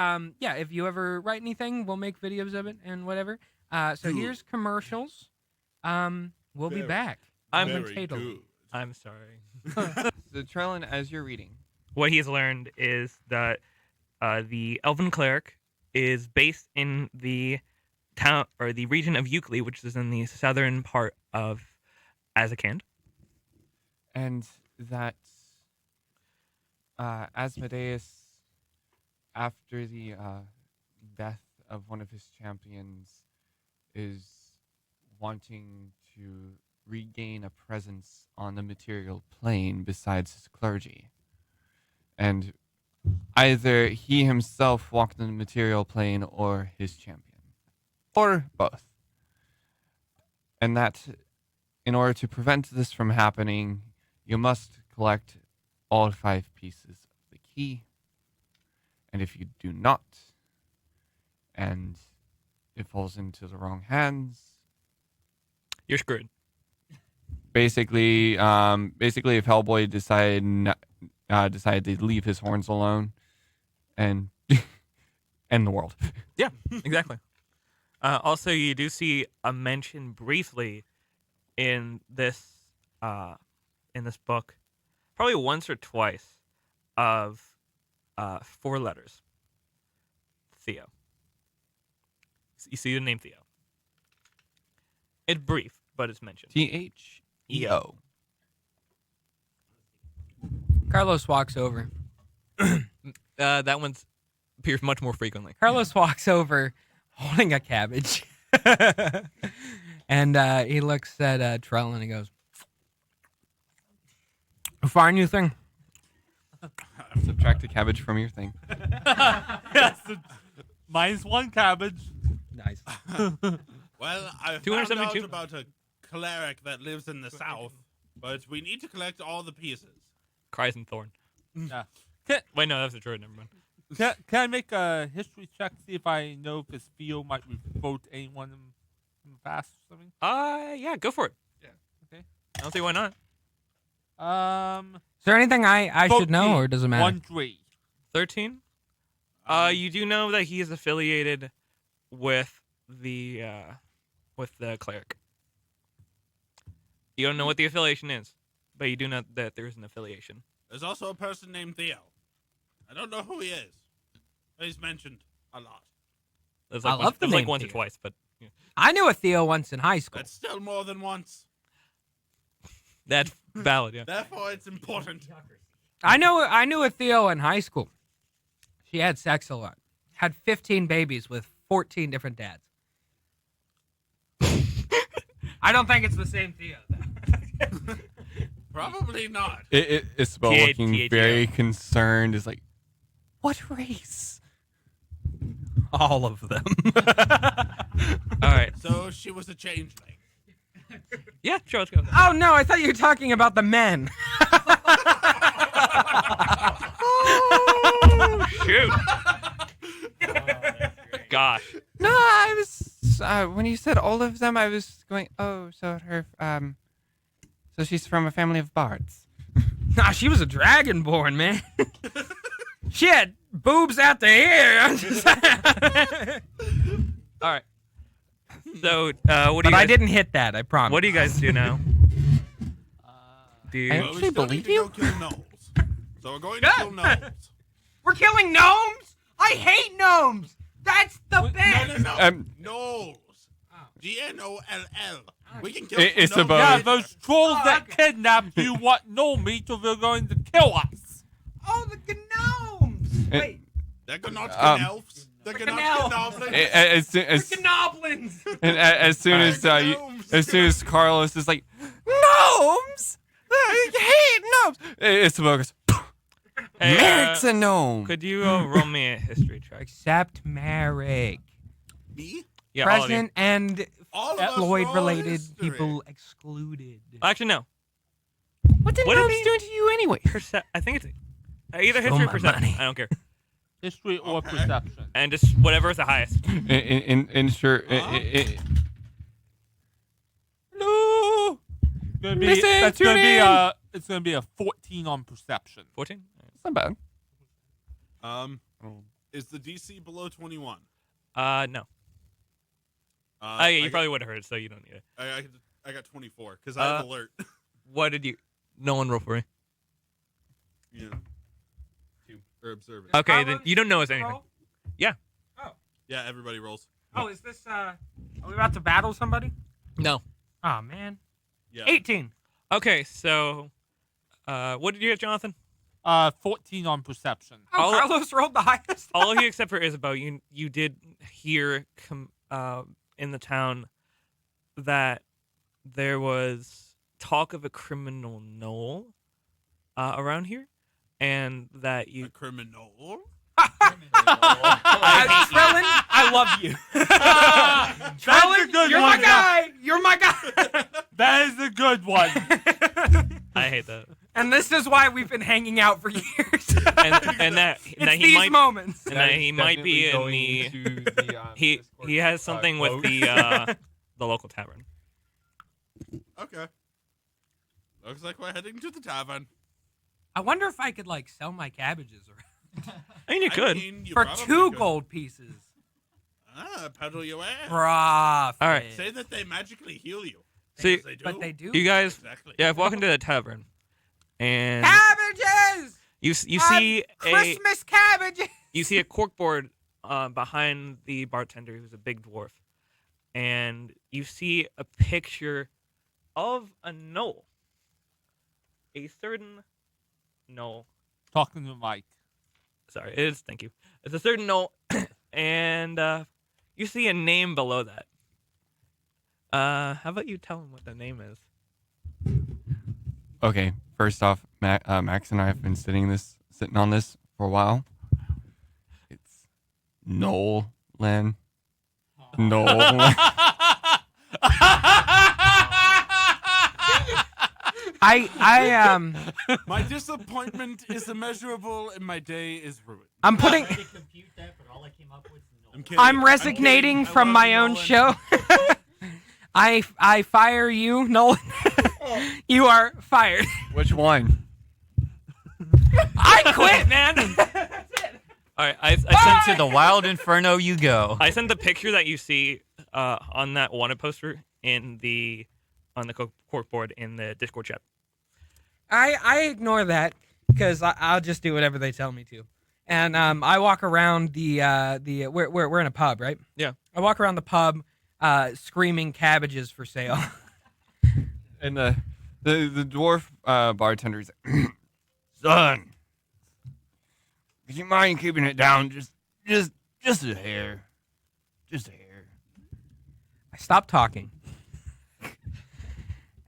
if you ever write anything, we'll make videos of it and whatever. So here's commercials. We'll be Very, back. I'm Very momentarily. good. I'm sorry. So, Trellin, as you're reading, What he's learned is that the Elven cleric is based in the town or the region of Euclid, which is in the southern part of Azakand. and that Asmodeus, after the death of one of his champions, is wanting to regain a presence on the material plane besides his clergy. And either he himself walked on the material plane or his champion. Or both. And that in order to prevent this from happening, you must collect all 5 pieces of the key. And if you do not, and it falls into the wrong hands, You're screwed. basically, if Hellboy decided to leave his horns alone and end the world. Yeah, exactly. Also, you do see a mention briefly in this book, probably once or twice, of 4 letters. Theo. You see the name Theo. It's brief, but it's mentioned. THEO. Carlos walks over. That one's appears much more frequently. Carlos walks over holding a cabbage. And he looks at Trell and he goes, "Fine, you think?" Subtract the cabbage from your thing. Yes. Mine's 1 cabbage. Nice. Well, I found 272. out about a cleric that lives in the south, but we need to collect all the pieces. Cries and Thorn. Yeah. Wait, no, that's a droid. Never mind. Can I make a history check, see if I know if this field might revolt anyone in the past or something? Yeah, go for it. Yeah. Okay. I don't see why not. Is there anything I should know, 14, or does it matter? 1-3. 13. You do know that he is affiliated with the cleric. You don't know what the affiliation is, but you do know that there is an affiliation. There's also a person named Theo. I don't know who he is, but he's mentioned a lot. There's I love the like name once or Theo. twice, but I knew a Theo once in high school. That's still more than once. that's valid. Yeah. Therefore, it's important. I knew a Theo in high school. She had sex a lot. Had 15 babies with 14 different dads. I don't think it's the same Theo, though. Probably not. Isabeau TH, looking TH, very concerned is like, what race? All of them. All right. So she was a changeling. Yeah, sure. Let's go. Oh, no, I thought you were talking about the men. Oh, shoot. Gosh. No, I was when you said all of them, I was going. Oh, so her so she's from a family of bards. Nah, she was a dragonborn, man. She had boobs out the ear. I'm just All right. So, what do But you guys, I didn't hit that, I promise. What do you guys do now? Do you, I Well, we actually still need believe to you. go kill gnomes. So we're going to kill gnomes. We're killing gnomes? I hate gnomes. That's the best. No. Gnomes. G-N-O-L-L. We can kill some Isabeau. Yeah, gnomes. those trolls that okay. kidnapped you want no meat or they're going to kill us. Oh, the gnomes. Wait, They're not elves. They're Frickin' not elves. As goblins. and as soon as as soon as Carlos is like, gnomes, I hate gnomes. Isabeau goes, hey, Merrick's a gnome. could you roll me a history check? Except Merrick. Me? Yeah, all of you. Present and All of us roll Floyd-related history. people excluded. Actually, no. What did What did gnomes he- do to you anyway? I think it's either Stole history or my perception. money. I don't care. History or Okay. perception. And just whatever is the highest. In sure. No. Gonna be, Listen, that's gonna tune be in. it's gonna be a 14 on perception. 14? It's not bad. Is the DC below 21? No. Oh, yeah, you probably would have heard it, so you don't need it. I got 24 because I have alert. What did you... No one roll for me. Yeah. Or observe it. Okay, then you don't know it's anything. Yeah, everybody rolls. Oh, is this, are we about to battle somebody? No. Oh, man. Yeah. 18. Okay, so... what did you get, Jonathan? 14 on perception. Oh, All- Carlos rolled the highest. All of you except for Isabeau, you did hear in the town that there was talk of a criminal Knoll around here, and that A you... criminal? Trellin, I love you. Trellin, good you're one, my guy. You're my guy. That is a good one. I hate that. And this is why we've been hanging out for years. And that it's he these might... moments. And that he might be in the... He has something with the local tavern. Okay. Looks like we're heading to the tavern. I wonder if I could like sell my cabbages around I mean, you could. You for probably 2 could. gold pieces. Peddle your ass. Profit. All right. Say that they magically heal you. So you, Because they do. But they do. you guys... Exactly. Yeah, I've walked into the tavern, and Cabbages. you see Christmas cabbages. you see a corkboard behind the bartender, who's a big dwarf, and you see a picture of a knoll, a certain knoll. Talking to Mike. Sorry, it is. Thank you. It's a certain knoll, and you see a name below that. How about you tell him what the name is? Okay, first off, Max and I have been sitting on this for a while. It's Nolan. Nolan. My disappointment is immeasurable and my day is ruined. I'm putting. I compute that, but all I came up with is no. I'm kidding. I'm I'm resignating kidding. I from love my you, own Nolan. show. I fire you, Nolan. You are fired. Which one? I quit, man. All right, I sent To the wild inferno you go. I sent the picture that you see on that wanted poster on the corkboard in the Discord chat. I ignore that. because I'll just do whatever they tell me to. And I walk around we're in a pub, right? Yeah. I walk around the pub, screaming cabbages for sale. And the dwarf bartender's like, son, would you mind keeping it down just a hair? Just a hair. I stop talking.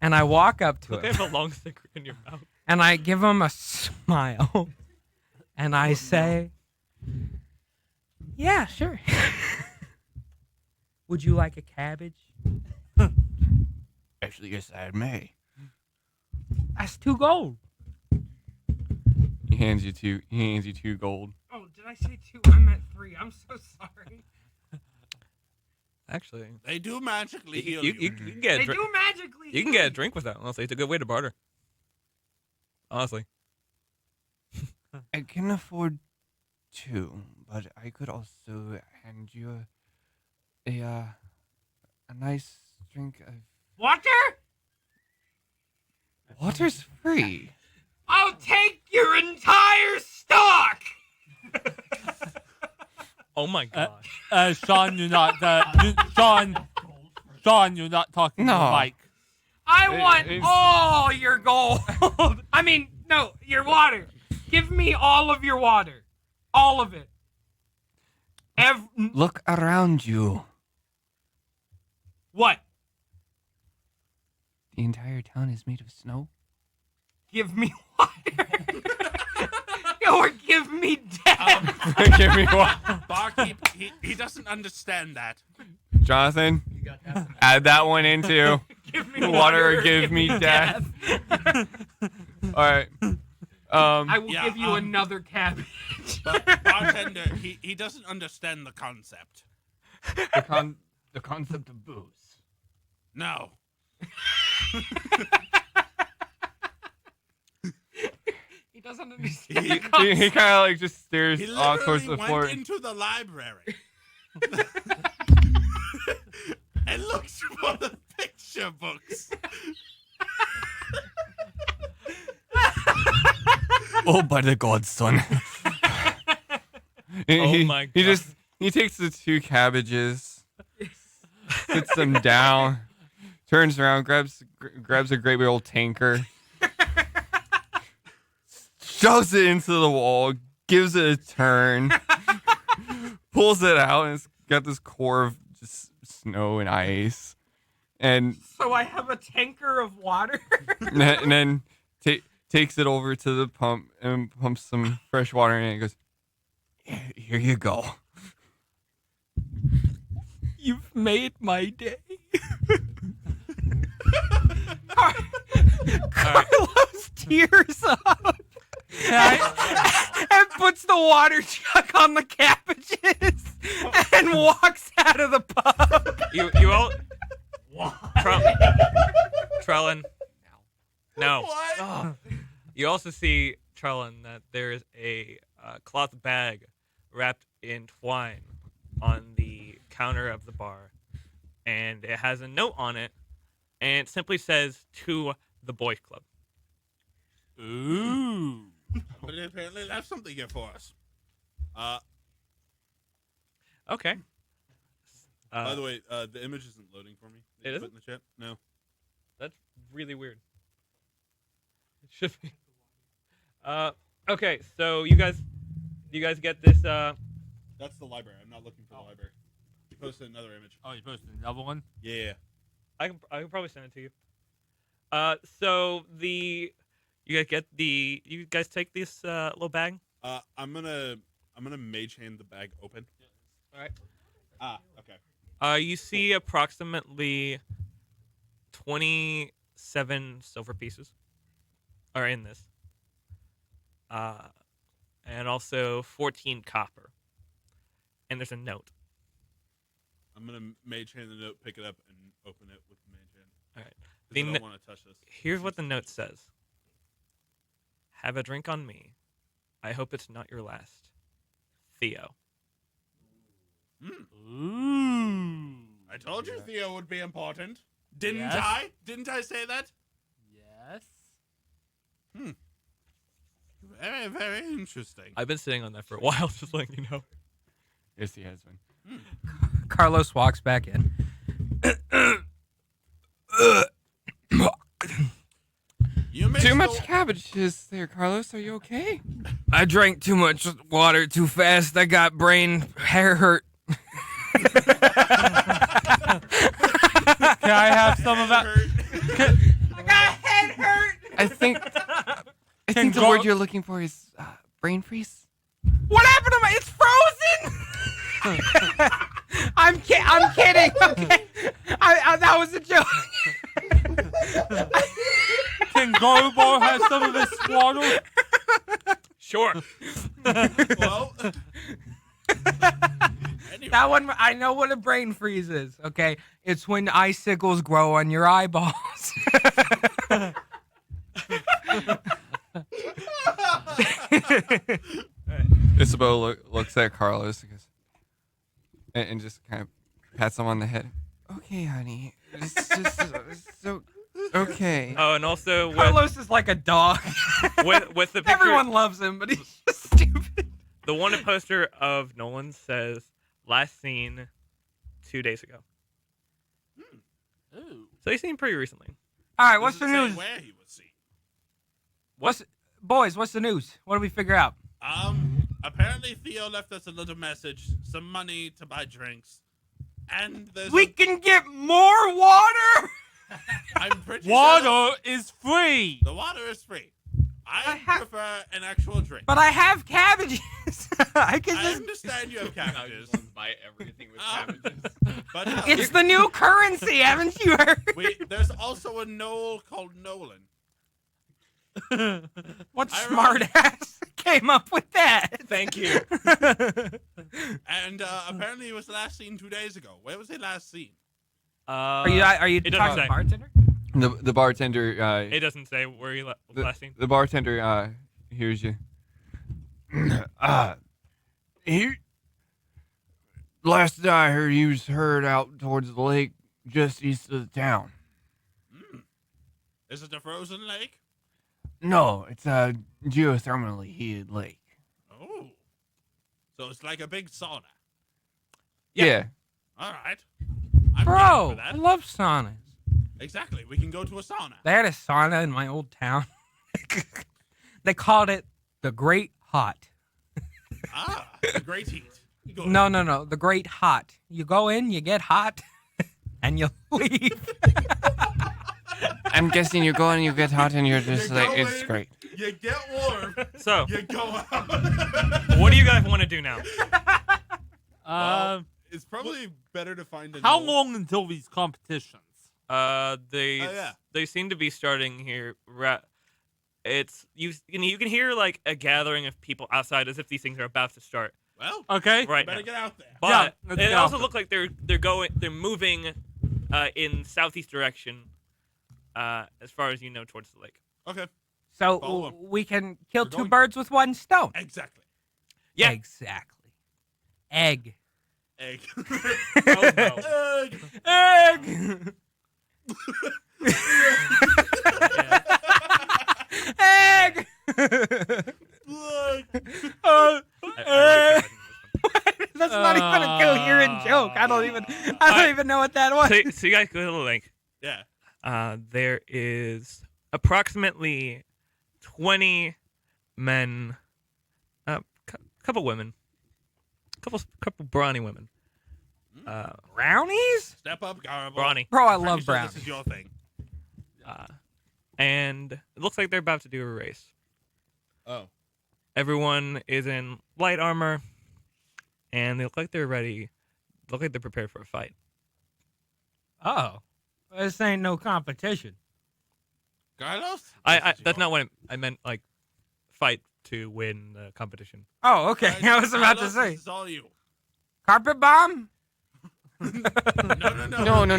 And I walk up to They him. have a long stick in your mouth. And I give him a smile. And I say, yeah, sure. Would you like a cabbage? Actually, yes, I may. That's 2 gold. He hands you 2 gold. Oh, did I say 2? I meant 3. I'm so sorry. Actually, They do magically heal you you. can get a They drink. do magically. You can get a drink with that. Honestly, it's a good way to barter. Honestly. I can afford 2, but I could also hand you a nice drink of Water? water's free. I'll take your entire stock. Oh my god. Sean, you're not. Sean, you're not talking to No. Mike. I want it's- all your gold. I mean, no, your water. Give me all of your water. All of it. Look around you. What? The entire town is made of snow. Give me water. Or give me death. Give me one. Barkeep, he doesn't understand that. Jonathan, add that one into Give me water or give me death. All right. I will Yeah, give you another cabbage. But bartender, he doesn't understand the concept. The concept of booze. No. He doesn't understand. He, He kind of like just stares he off towards literally the went floor. into the library and looks for the picture books. Oh, by the gods, son. my God. He takes the 2 cabbages, sits them down, turns around, grabs a great big old tanker, shoves it into the wall, gives it a turn, pulls it out, and it's got this core of just snow and ice, and So I have a tanker of water. and then takes it over to the pump and pumps some fresh water in it and goes, here you go. You've made my day. Carlos tears up and puts the water jug on the cabbages and walks out of the pub. You all. Trellin. No. What? You also see, Trellin, that there is a cloth bag wrapped in twine on the counter of the bar, and it has a note on it, and it simply says, "To the Boys Club." Ooh. But they apparently left something here for us. Okay. By the way, the image isn't loading for me. It You isn't? put in the chat? No. That's really weird. It should be. Okay, so you guys get this. That's the library. I'm not looking for the library. You posted another image. Oh, you posted another one? Yeah. I can probably send it to you. So you guys take this little bag. I'm gonna mage hand the bag open. All right. Okay. You see approximately 27 silver pieces are in this. And also 14 copper. And there's a note. I'm gonna mage hand the note, pick it up, and open it with the mage hand. All right. 'Cause The I no- don't want to touch this. Here's what the note says. Have a drink on me. I hope it's not your last. Theo. Ooh. I told you Theo would be important. Didn't Yes. I? Didn't I say that? Yes. You Very, very interesting. I've been sitting on that for a while, just letting you know. Yes, he has been. Carlos walks back in. You missed Too much the- cabbages there, Carlos. Are you okay? I drank too much water too fast. I got hair hurt. Can I have some of that? I got head hurt. I think the go- word you're looking for is brain freeze. What happened to my? It's frozen. I'm kidding. Okay, that was a joke. Can Garbo have some of this water? Sure. Well, anyway. That one, I know what a brain freeze is. Okay, it's when icicles grow on your eyeballs. Isabeau looks at Carlos and goes, and just kind of pats him on the head. Okay, honey. It's just so okay. Oh, and also Carlos is like a dog. with the picture, Everyone loves him, but he's just stupid. the wanted poster of Nolan says last seen 2 days ago. Ooh. So he's seen pretty recently. All right, what's the Doesn't say news? Where he was seen. What's the news? What do we figure out? Apparently Theo left us a little message, some money to buy drinks, and there's We can get more water. I'm pretty sure Water is free. the water is free. I prefer an actual drink. But I have cabbages. I can I just. understand you have cabbages, Buy everything with but It's the new currency, haven't you heard? there's also a Noel called Nolan. What I smart ass came up with that? Thank you. And apparently he was last seen 2 days ago. Where was he last seen? Are you it doesn't talking say. bartender? The bartender. It doesn't say where he was last seen. The bartender hears you. Last I heard, he was heard out towards the lake just east of the town. Is it a frozen lake? No, it's a geothermally heated lake. Oh. So it's like a big sauna. Yeah. All right. I'm game Bro, for I that. love saunas. Exactly. We can go to a sauna. They had a sauna in my old town. They called it the Great Hot. The great heat. Good. No, the Great Hot. You go in, you get hot, and you leave. I'm guessing you go and you get hot and you're just You like, go it's in, great. You get warm. So, You go out. what do you guys want to do now? Well, it's probably better to find a How Noel. long until these competitions? They seem to be starting here. It's you can hear like a gathering of people outside as if these things are about to start. Well, Okay. Right better now. get out there. But let's it get also out looks like they're moving in southeast direction, as far as you know, towards the lake. Okay. So Follow 'em. we can kill We're two going- birds with one stone. Exactly. Yeah. Exactly. Egg. Egg. Oh, no. Egg. Egg. Egg. Look. I like That's not even a coherent joke. I don't even know what that was. so you guys go to the lake. Yeah. There is approximately 20 men, couple women, couple brawny women. Brownies? Step up, Garble. Brawny. Bro, I Pretty love sure brownies. This is your thing. And it looks like they're about to do a race. Oh. Everyone is in light armor, and they look like they're ready. Look like they're prepared for a fight. Oh. This ain't no competition. Carlos? That's not what I meant. Like, fight to win the competition. Oh, okay. Alright, I was about to Carlos, say. This is all you. Carpet bomb? No. No.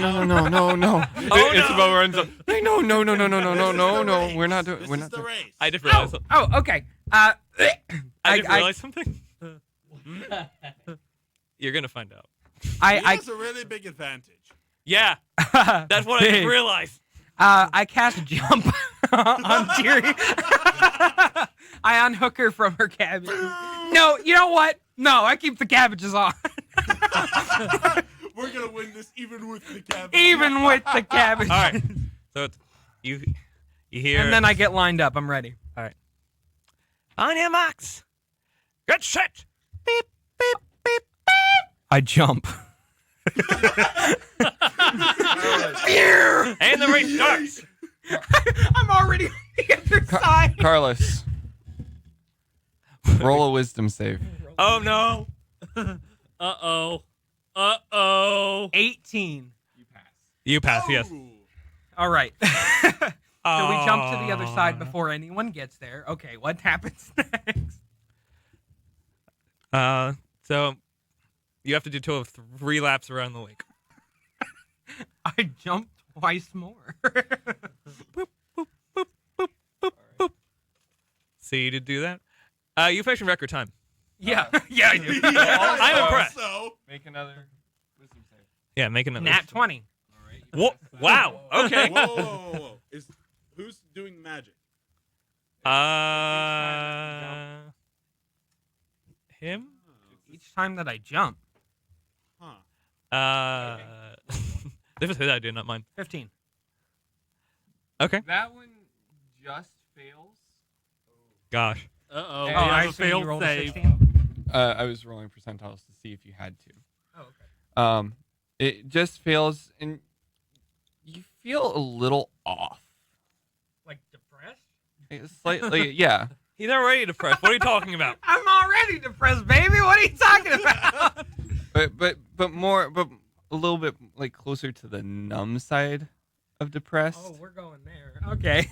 Isabel runs up. No. We're not doing. This We're is not the doing. race. I just realized. Oh, okay. I just realized something. You're gonna find out. He I has a really big advantage. Yeah, that's what I just Big. realized. I cast jump on Tyrion. I unhook her from her cabbage. No, you know what? No, I keep the cabbages on. We're gonna win this even with the cabbage. Even with the cabbage. All right. So it's, you hear. And then I get lined up. I'm ready. All right. On your marks. Get set. Beep, beep, beep, beep. I jump. And the race starts. I'm already on the other side. Carlos, roll a wisdom save. Oh, no. Uh oh. 18. You pass, yes. Ooh. All right. So we jump to the other side before anyone gets there. Okay, what happens next? So you have to do 2 of 3 laps around the lake. I jump twice more. Boop, boop, boop, boop, boop, boop. So you did do that? You finished in record time. Yeah. Yeah, I do. I'm impressed. So, Make another wisdom save. Yeah, make another. Nat 20. Wow. Okay. whoa. Who's doing magic? Him? Each time that I jump. Huh. This was his idea, not mine. 15. Okay. That one just fails. Gosh. Oh, Oh, we I have a assume you failed rolled a save. 16. I was rolling percentiles to see if you had to. Oh, okay. It just fails, and you feel a little off. Like depressed? It's slightly, yeah. He's already depressed. What are you talking about? I'm already depressed, baby. What are you talking about? But a little bit like closer to the numb side of depressed. Oh, we're going there. Okay.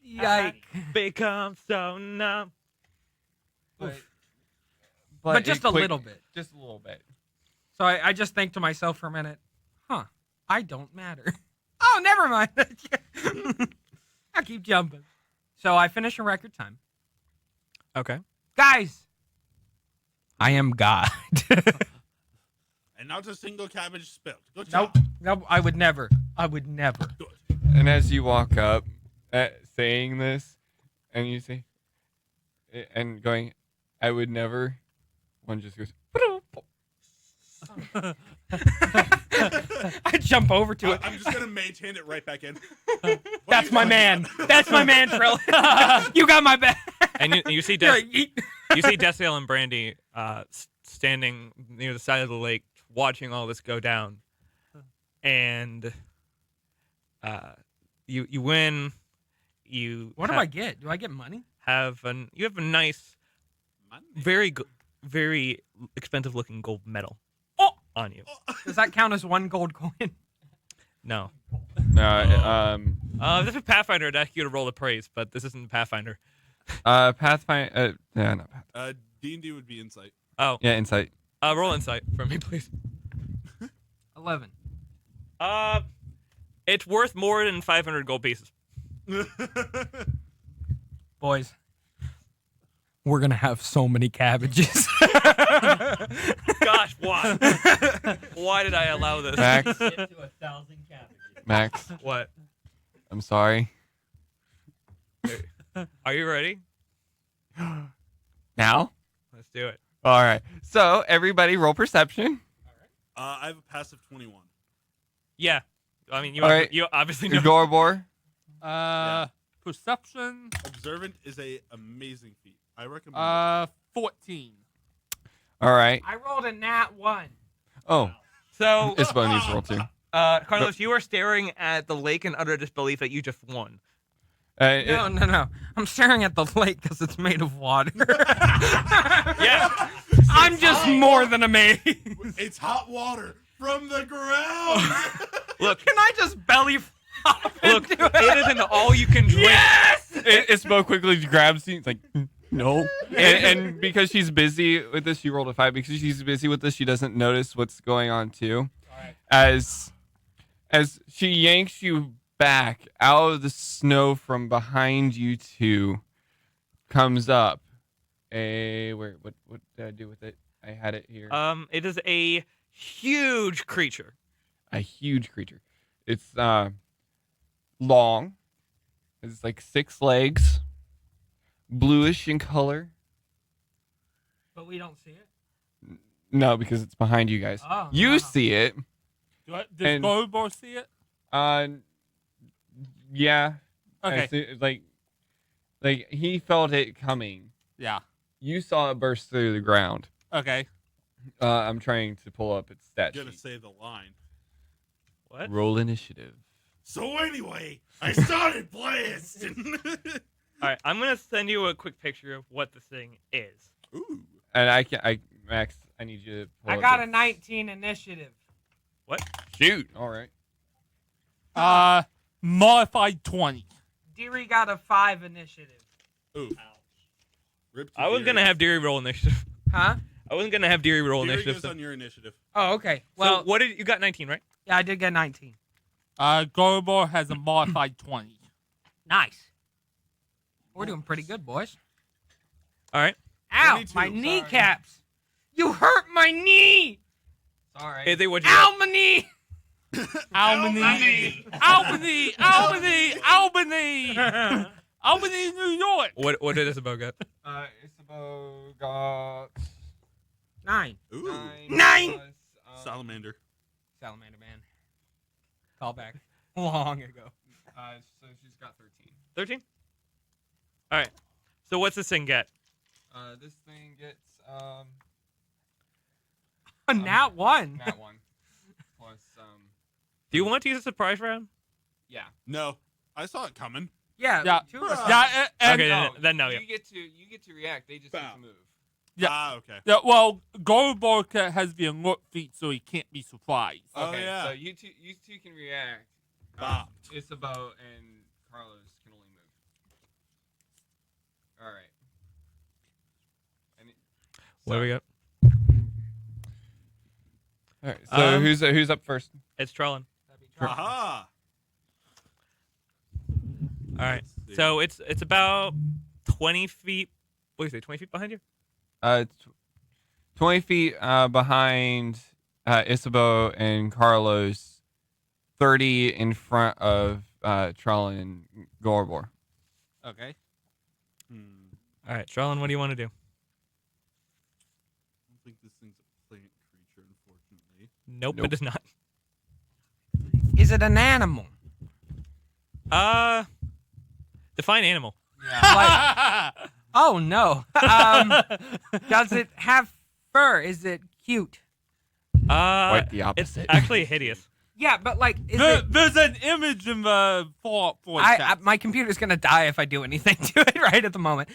Yike. Become so numb. But just a little bit. Just a little bit. So I just think to myself for a minute, I don't matter. Oh, never mind. I'll keep jumping. So I finish in record time. Okay. Guys, I am God. And not a single cabbage spilled. Good Nope. job. Nope. I would never. Good. And as you walk up, saying this, and you say, and going, I would never. One just goes. I jump over to it. I'm just gonna maintain it right back in. That's my man. That's my man, Trill. You got my back. And you see You're Des- like, you see Desiel and Brandy standing near the side of the lake, watching all this go down. And you win. what do I get? Do I get money? You have a nice, very expensive looking gold medal on you. Does that count as 1 gold coin? No. No, This is Pathfinder. I'd ask you to roll the praise, but this isn't Pathfinder. Pathfinder. Yeah, not Pathfinder. D&D would be insight. Oh, Yeah, insight. roll insight for me, please. 11. It's worth more than 500 gold pieces. Boys, we're going to have so many cabbages. Gosh, why? Why did I allow this? Max, Get to 1,000 cabbages. Max, What? I'm sorry. Are you ready? Now? Let's do it. All right. So everybody roll perception. I have a passive 21. Yeah. I mean, All right. you obviously know. Gorbor. Perception. Observant is a amazing feat. I recommend 14. All right. I rolled a nat 1. Oh, So, Isabeau needs to roll too. Carlos, you are staring at the lake in utter disbelief that you just won. No. I'm staring at the lake because it's made of water. Yeah. I'm just more than amazed. It's hot water from the ground. Look, Can I just belly flop look, into it is an all-you-can drink. Yes! Isabeau quickly grabs you. It's like, no. And because she's busy with this, she rolled a 5. Because she's busy with this, she doesn't notice what's going on too. As she yanks you back out of the snow from behind you two, comes up. What did I do with it? I had it here. It is a huge creature. A huge creature. It's long. It's like 6 legs, bluish in color. But we don't see it. No, because it's behind you guys. Oh, you wow. see it. Does And- Gorbo see it? Yeah. Okay. As soon- like he felt it coming. Yeah. You saw it burst through the ground. Okay. I'm trying to pull up its stat Gonna sheet. say the line. What? Roll initiative. So anyway, I started blasting. All right, I'm gonna send you a quick picture of what this thing is. Ooh. And Max, I need you to pull I up got a its- 19 initiative. What? Shoot. All right. Modified 20. Deary got a 5 initiative. Ooh. Rip to I was Deary. gonna have Deary roll initiative. Huh? I wasn't gonna have Deary roll Deary initiative. goes So, on your initiative. Oh, okay. well, Well, what did you got? 19, right? yeah, I did get 19. Gorbo has a modified 20. Nice. We're doing pretty good, boys. All right. Ow, 22, my sorry. kneecaps. You hurt my knee. Sorry. Hey, they what you Ow, my knee. Albany. Albany. Albany. Albany. Albany, New York. what did Isabeau get? Isabeau got 9. Ooh. 9. plus, Salamander. Salamander man. Call back. Long ago. So she's got 13. 13. All right. So what's this thing get? This thing gets Nat 1. that one plus Do you want to use a surprise round? yeah. No, I saw it coming. Yeah. Yeah. 2 of us. Yeah, and, Okay, then no. Yeah. You get to react. They just Bow. get to move. Yeah. Ah, okay. yeah, well, Gorbo has the alert feat, so he can't be surprised. Oh, Okay, yeah. So you two can react. Bopped. Isabeau and Carlos can only move. All right. What do we got? All right. So Um, who's up first? It's Trellin. Aha. All right. Let's see. So it's about 20 feet. What do you say? 20 feet behind you? 20 feet behind Isabeau and Carlos, 30 in front of Trellin and Gorbor. Okay. All right, Trellin, what do you want to do? I don't think this thing's a plant creature, unfortunately. Nope, Nope. it is not. Is it an animal? Define animal. Like, oh no. Does it have fur? Is it cute? Quite the It's opposite. actually hideous. Yeah, but like, is it? There's an image in the Fallout 4 chat. My computer's gonna die if I do anything to it right at the moment.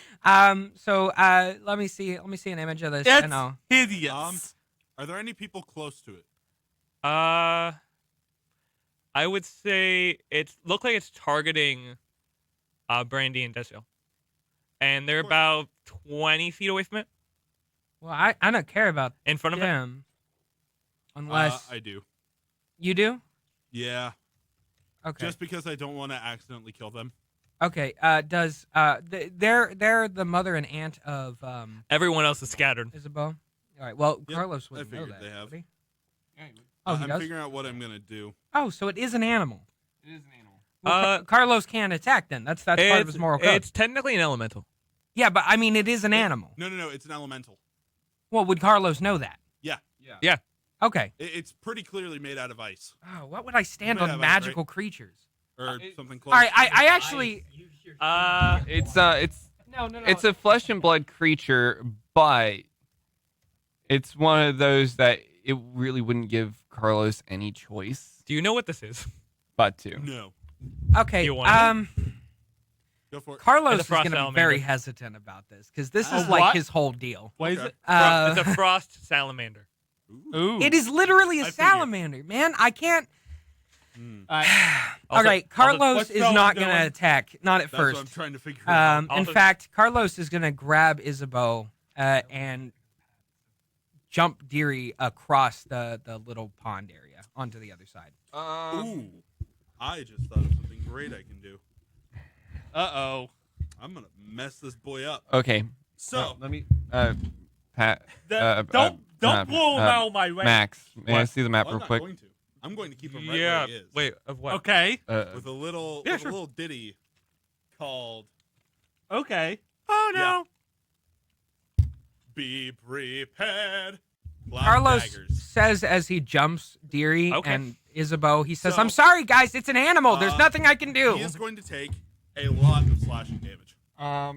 So let me see an image of this. It's I know. hideous. Are there any people close to it? I would say look like it's targeting Brandy and Desio. And they're about 20 feet away from it. Well, I don't care about In front of it. them unless I do. you do. Yeah. Okay. Just because I don't want to accidentally kill them. Okay. Does they're the mother and aunt of Everyone else is scattered. Isabeau? All right. Well, Yep, Carlos I wouldn't know figured that. they have. would he? Oh, he I'm does. figuring out what I'm gonna do. Oh, so it is an animal. It is an animal. Well, Carlos can't attack then. That's part of his moral code. It's technically an elemental. Yeah, but I mean, it is an animal. No. It's an elemental. Well, would Carlos know that? Yeah. Yeah. Okay. It's pretty clearly made out of ice Oh, what would I stand Made on out of ice, magical creatures? or it- something close. All right, I actually It's no. it's a flesh and blood creature, but it's one of those that it really wouldn't give Carlos any choice Do you know what this is? but to. No. Okay. You want Go for it. Carlos It's a is frost going to be salamander. very hesitant about this because this is A like what? his whole deal. What is Okay. it? It's a frost salamander. Ooh. Ooh. It is literally a I figured. salamander, man. I can't. All Also- right, Carlos what's is Trellin not going to doing? attack. Not at That's what I'm first. trying to figure out. In Also- fact, Carlos is going to grab Isabeau and jump Deary across the little pond area onto the other side. Ooh. I just thought of something great I can do. Uh-oh. I'm gonna mess this boy up. Okay. So let me Pat Don't blow him out of my way. Max, may I What? see the map well, I'm real not quick? going to. I'm going to keep him right Yeah. where he is. Wait, of what? Okay. With a little Yeah, with sure. a little ditty called Okay. Oh no! Be prepared. Loud Carlos daggers. says as he jumps Deary Okay. and Isabeau, he says, So, I'm sorry, guys, it's an animal. There's nothing I can do. He is going to take a lot of slashing damage. All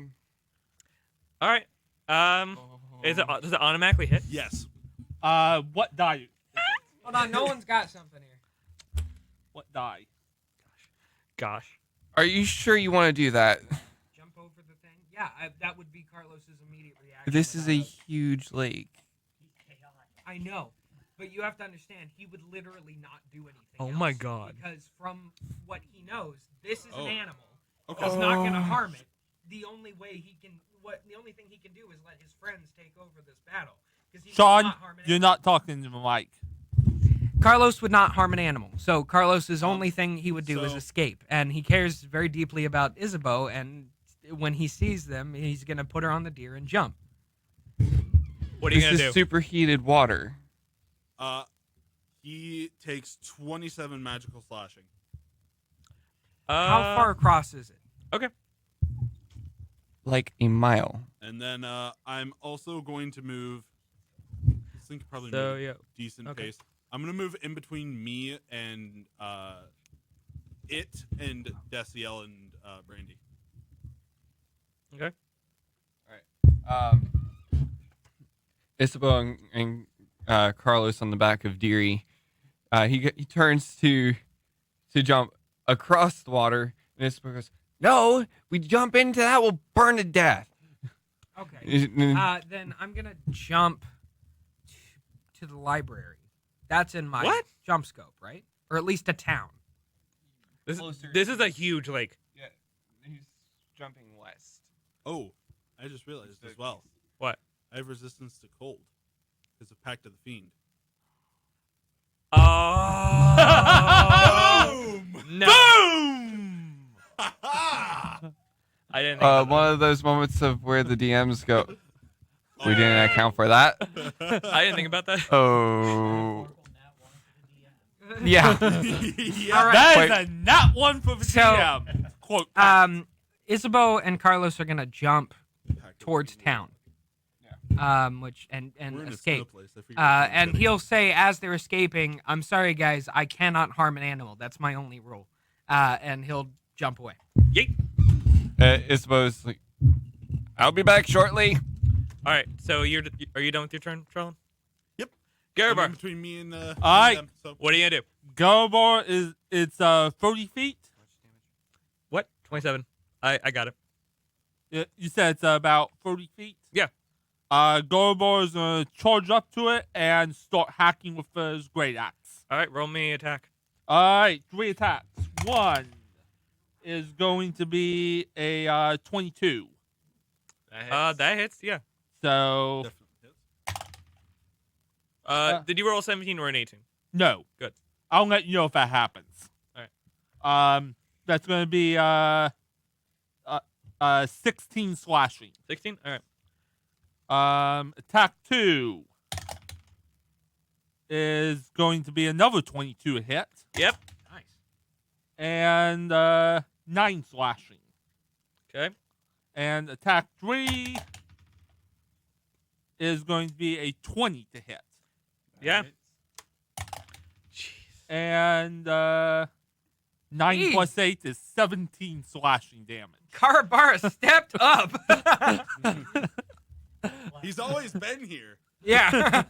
right. Does it automatically hit? Yes. What die? Hold on, no one's got something here. What die? Gosh. Are you sure you want to do that? Jump over the thing? Yeah, that would be Carlos's immediate reaction. This is a without huge lake. I know, but you have to understand, he would literally not do anything. Oh else, my God. Because from what he knows, this is Oh. an animal. Okay. It's not going to harm it. The only thing he can do is let his friends take over this battle. 'Cause he will Sean, not harm an you're animal. not talking to the mic. Carlos would not harm an animal. So Carlos's only thing he would do is so- escape, and he cares very deeply about Isabeau. And when he sees them, he's going to put her on the deer and jump. What are you This gonna is do? superheated water. He takes 27 magical slashing. How far across is it? Okay. Like a mile. And then I'm also going to move. This thing could probably So move yeah. at a decent Okay. pace. I'm going to move in between me and it and Desiel and Brandy. Okay. Isabeau and Carlos on the back of Deary. He turns to jump across the water, and Isabeau goes, "No, we jump into that, we'll burn to death." Okay. Then I'm going to jump to the library. That's in my What? jump scope, right? Or at least a town. This Closer. is a huge lake. Yeah, he's jumping west. Oh, I just realized as well. What? I have resistance to cold because of Pact of the Fiend. Oh. Boom! No. Boom! I didn't. Think about One of those moments of where the DMs go, we didn't account for that. that. I didn't think about that. Oh. Yeah. Yeah. All right. That Wait. is a not one for the So, DM. Quote. Isabeau and Carlos are going to jump Pact of the towards Fiend. town. Which and We're in a escape. snow place. I figured it was And fitting. he'll say as they're escaping, "I'm sorry, guys, I cannot harm an animal. That's my only rule." And he'll jump away. Yeet. Isabeau's like, "I'll be back shortly." All right. So are you done with your turn, Trellin? Yep. I'm in Garabar, between me and right. them, so. what are you gonna do? Garabar it's 30 feet. What? 27. I got it. You said it's about 30 feet? Yeah. Garabar is going to charge up to it and start hacking with his great axe. All right. Roll me attack. All right, 3 attacks. One is going to be a 22. That hits. Yeah. So, Definitely hits. Did you roll a 17 or an 18? no. Good. I'll let you know if that happens. All right. That's going to be 16 slashing. 16. All right. Attack 2 is going to be another 22 hit. Yep. Nice. And 9 slashing. Okay. And attack 3 is going to be a 20 to hit. Yeah. And 9 Jeez. plus 8 is 17 slashing damage. Carabara stepped up. He's always been here. Yeah.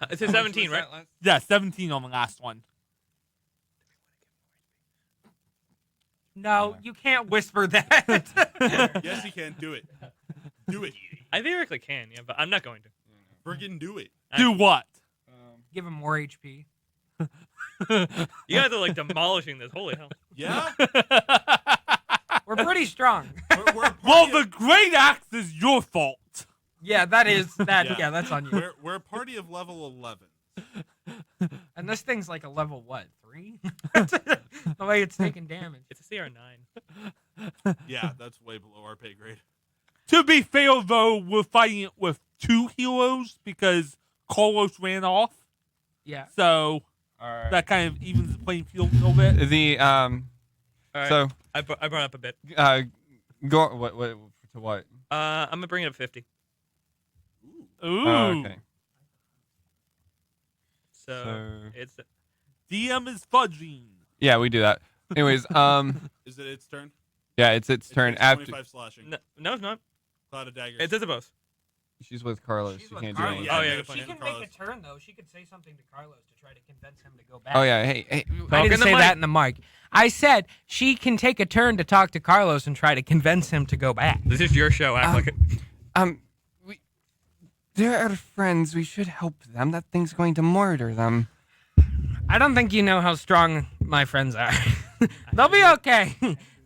It's a 17, right? Yeah, 17 on the last one. No, you can't whisper that. Yes, he can. Do it. Do it. I theoretically can, yeah, but I'm not going to. Friggin' do it. Do what? Give him more HP. You guys are like demolishing this. Holy hell. Yeah? We're pretty strong. We're a Well, party the great axe is your fault. Yeah, that is that. Yeah. Yeah, that's on of, you. we're a party of level 11. And this thing's like a level what, 3? The way it's taking damage. It's a CR9. Yeah, that's way below our pay grade. To be fair, though, we're fighting it with 2 heroes because Carlos ran off. Yeah. So that kind of evens the playing field a little bit. The All right. so I brought up a bit. go what to To what? I'm gonna bring it up 50. Ooh. Okay. So it's DM is fudging. Yeah, we do that. Anyways, Is it its turn? yeah, it's its turn takes after 25 slashing. no, it's not. Cloud of daggers. It's Isabeau's. she's with Carlos. She's She with can't Carlos. do anything. Oh, yeah, no, good She point. can Carlos. make a turn though. She could say something to Carlos to try to convince him to go back. Oh yeah, hey, I Talk didn't in the say mic. that in the mic. I said she can take a turn to talk to Carlos and try to convince him to go back. This is your show. Act like it. They're our friends. We should help them. That thing's going to murder them. I don't think you know how strong my friends are. They'll be okay.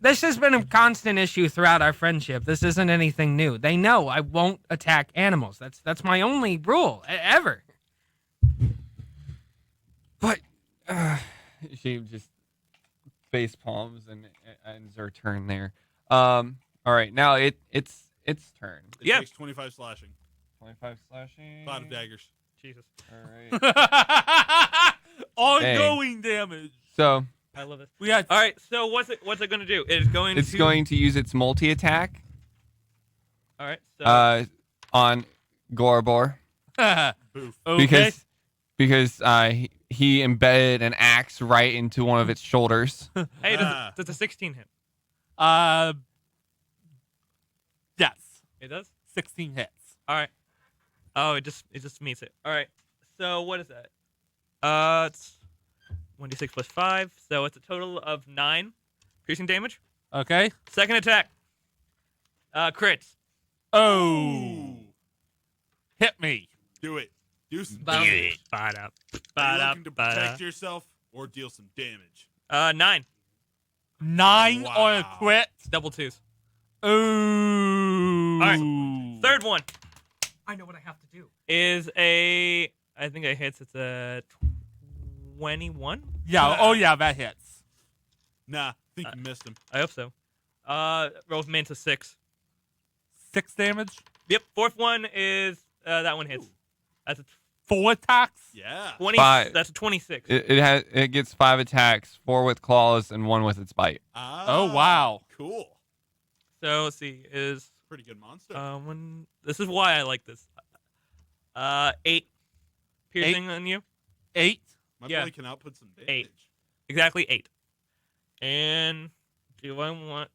This has been a constant issue throughout our friendship. This isn't anything new. They know I won't attack animals. That's my only rule ever. But she just face palms and ends her turn there. All right, now it's turn. It Yeah. takes 25 slashing. 25 slashing. Cloud of daggers. Jesus, All right. Ongoing damage. So I love it. We had All right, so what's it gonna do? It's going it's to going to use its multi attack All right, so on Gorbor Boof. okay. because he embedded an axe right into one of its shoulders. hey, does a 16 hit? Yes. It does. 16 hits. All right. Oh, it just meets it. All right. So what is that? It's 1d6 plus 5, so it's a total of 9 piercing damage. Okay. Second attack. Crits. Oh. Hit me. Do it. Do some Boom. damage. Ba-da, Are you looking to ba-da. protect yourself or deal some damage? 9. 9 on a Wow. crit. Double twos. Ooh. All right. Third one I know what I have to do. is I think it hits. It's a 21. Yeah. Oh, yeah. That hits. Nah, I think you missed him. I hope so. Rolls main to 6. 6 damage. Yep. Fourth one is that one hits. That's a 4 attacks. Yeah. 20. 5. That's a 26. It gets 5 attacks, 4 with claws and 1 with its bite. Oh, wow. Cool. So let's see. Is Pretty good monster. this is why I like this. 8 piercing on you. 8. My yeah. boy can output some damage. 8. Exactly 8. And do I want?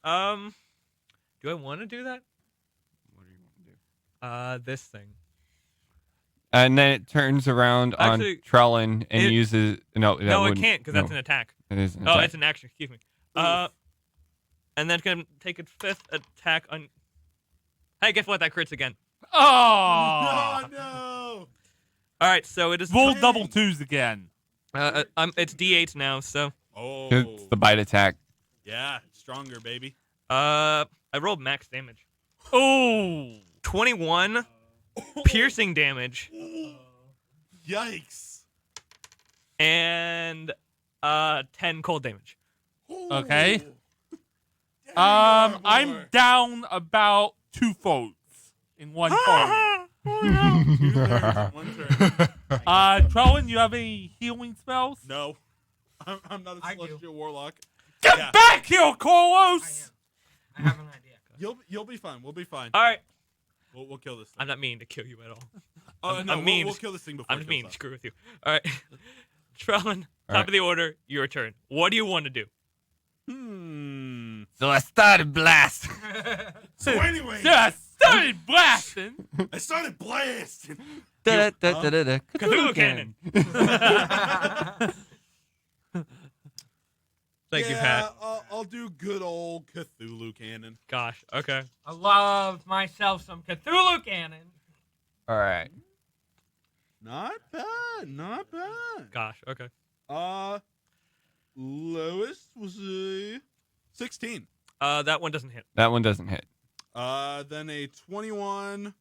Do I want to do that? What do you want to do? This thing. And then it turns around Actually, on Trellin and it- uses No, it wouldn't- can't because that's an attack. It is an Oh, attack. it's an action. Excuse me. Oof. And then it's gonna take its 5th attack on. Hey, guess what? That crits again. Oh. Oh, no. All right, so it is. Roll double 2s again. It's D8 now, so. Oh. It's the bite attack. Yeah, stronger, baby. I rolled max damage. Oh. 21 piercing damage Yikes. and 10 cold damage. Okay. Dang, I'm Arbor. down about 2 folds in one turn. 2 turns, 1 turn. Trellin, you have any healing spells? No. I'm not a I do. celestial warlock. Get Yeah. back here, Carlos! I have an idea. You'll be fine. We'll be fine. All right. We'll kill this thing. I'm not meaning to kill you at all. Oh, I'm no, mean. we'll kill this thing before I'm it just kills meaning to us. screw with you. All right. Trellin, top right. of the order, your turn. What do you want to do? So I started blast. So anyway, Yeah, started blasting. I started blasting. Cthulhu cannon. Thank you, Yeah, Pat. I'll do good old Cthulhu cannon. Gosh. Okay. I love myself some Cthulhu cannon. All right. Not bad. Not bad. Gosh. Okay. Lowest was a 16. That one doesn't hit. That one doesn't hit. Then a 21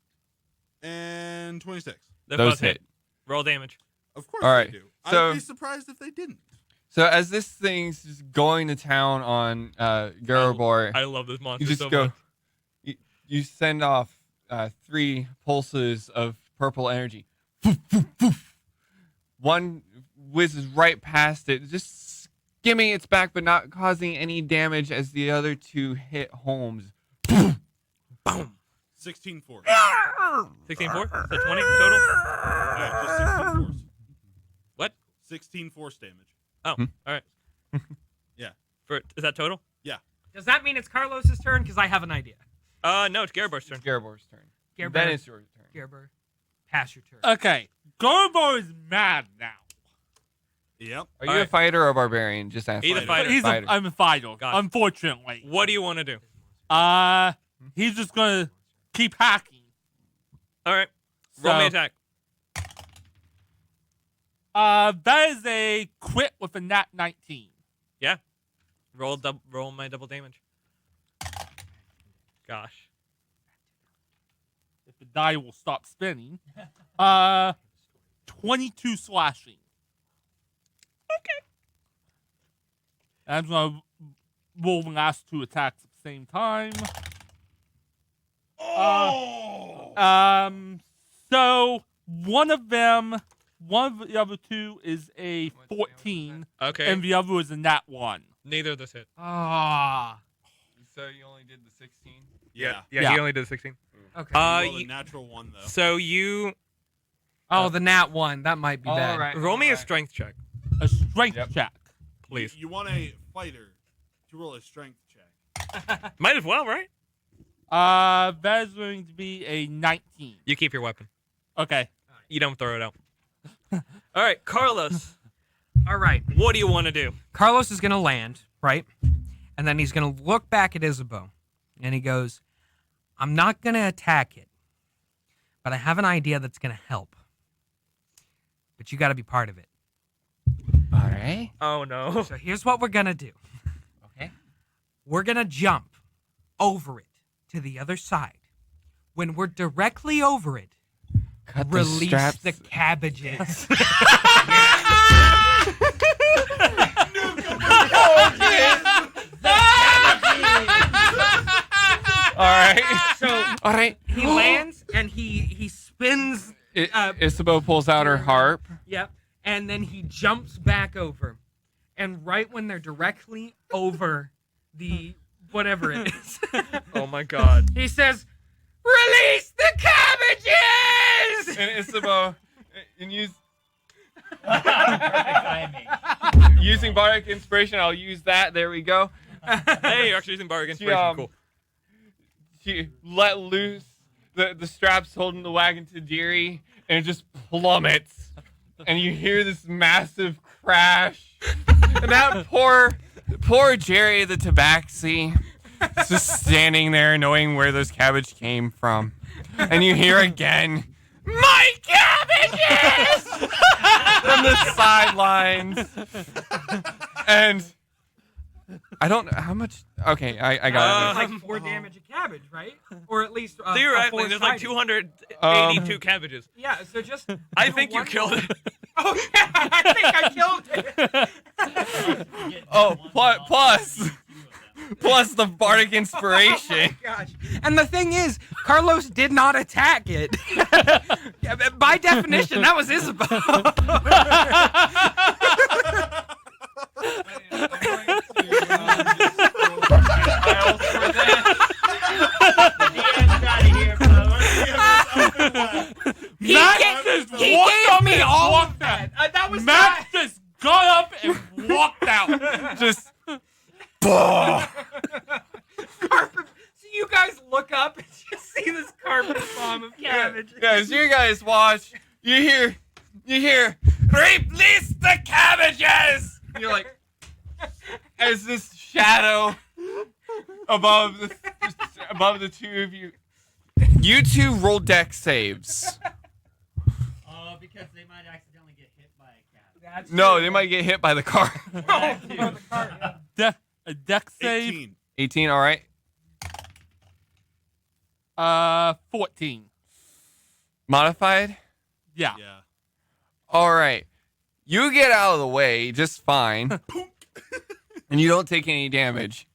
and 26. Those Those both hit. Roll damage. Of course All right, they do. so- I'd be surprised if they didn't. So as this thing's just going to town on Garabor, I love this monster you just so go. much. You send off 3 pulses of purple energy. Poof, poof, poof. One whizzes right past it, just skimming its back, but not causing any damage as the other 2 hit Holmes. Poof. Boom. 16 force. 16 force? So 20 total? Yeah, just 16 force. What? 16 force damage. Oh, all right. Yeah. Is that total? Yeah. Does that mean it's Carlos's turn? Because I have an idea. No, it's Garibor's turn. It's Garibor's turn. Gerber. Then it's your turn. Gerber, pass your turn. Okay. Garbo is mad now. Yep. Are you a fighter or a barbarian? Just ask. He's a fighter. I'm a fighter, Gotcha. unfortunately. What do you want to do? He's just gonna keep hacking. All right. Roll me So- attack. That is a crit with a nat 19. Yeah. Roll my double damage. Gosh. If the die will stop spinning. 22 slashing. Okay. I'm gonna roll the last 2 attacks at the same time. So one of the other 2 is a 14, Okay. and the other is a nat 1. Neither of this hit. Ah. So you only did the 16. Yeah. Yeah, he only did 16. Okay. Roll a natural 1, though. So you oh, the nat 1. That might be All bad. right. roll me a strength check, A strength Yep. check. please. You want a fighter to roll a strength check. Might as well, right? That is going to be a 19. You keep your weapon. Okay. You don't throw it out. All right, Carlos. All right. What do you want to do? Carlos is going to land, right? And then he's going to look back at Isabeau. And he goes, I'm not going to attack it. But I have an idea that's going to help. But you got to be part of it. All right. Oh no. So here's what we're going to do. Okay. We're going to jump over it to the other side. When we're directly over it, Cut the release straps. the cabbages. All right. So All right. he lands and he spins. Isabeau pulls out her harp. Yep. And then he jumps back over. And right when they're directly over the whatever it is, Oh my god. he says, "Release the cabbages!" And Isabeau, and Perfect timing. using bardic inspiration, I'll use that. There we go. Hey, you're actually using bardic inspiration. Cool. She let loose the straps holding the wagon to Deary, and it just plummets. And you hear this massive crash. And that poor Jerry the tabaxi is just standing there knowing where those cabbage came from. And you hear again, "My cabbages!" from the sidelines. And I don't know how much. Okay, I got it. Like 4 damage a cabbage, right? Or at least Theoretically, there's like 282 cabbages. Yeah, so just. I do think you one killed roll. it. Oh yeah, I think I killed it. Oh, plus the bardic inspiration. Oh my gosh. And the thing is, Carlos did not attack it. Yeah, but by definition, that was Isabeau. He gave me all of that. That was Matt just got up and walked out. Just. carpet. So you guys look up and you see this carpet bomb of cabbage. Guys, you guys watch. You hear, "Release the cabbages!" You're like, as this shadow above the two of you. You two roll deck saves. Because they might accidentally get hit by a cat. No, they might get hit by the car. A deck save. 18. 18, all right. 14. Modified? Yeah. Yeah. All right. You get out of the way just fine. And you don't take any damage.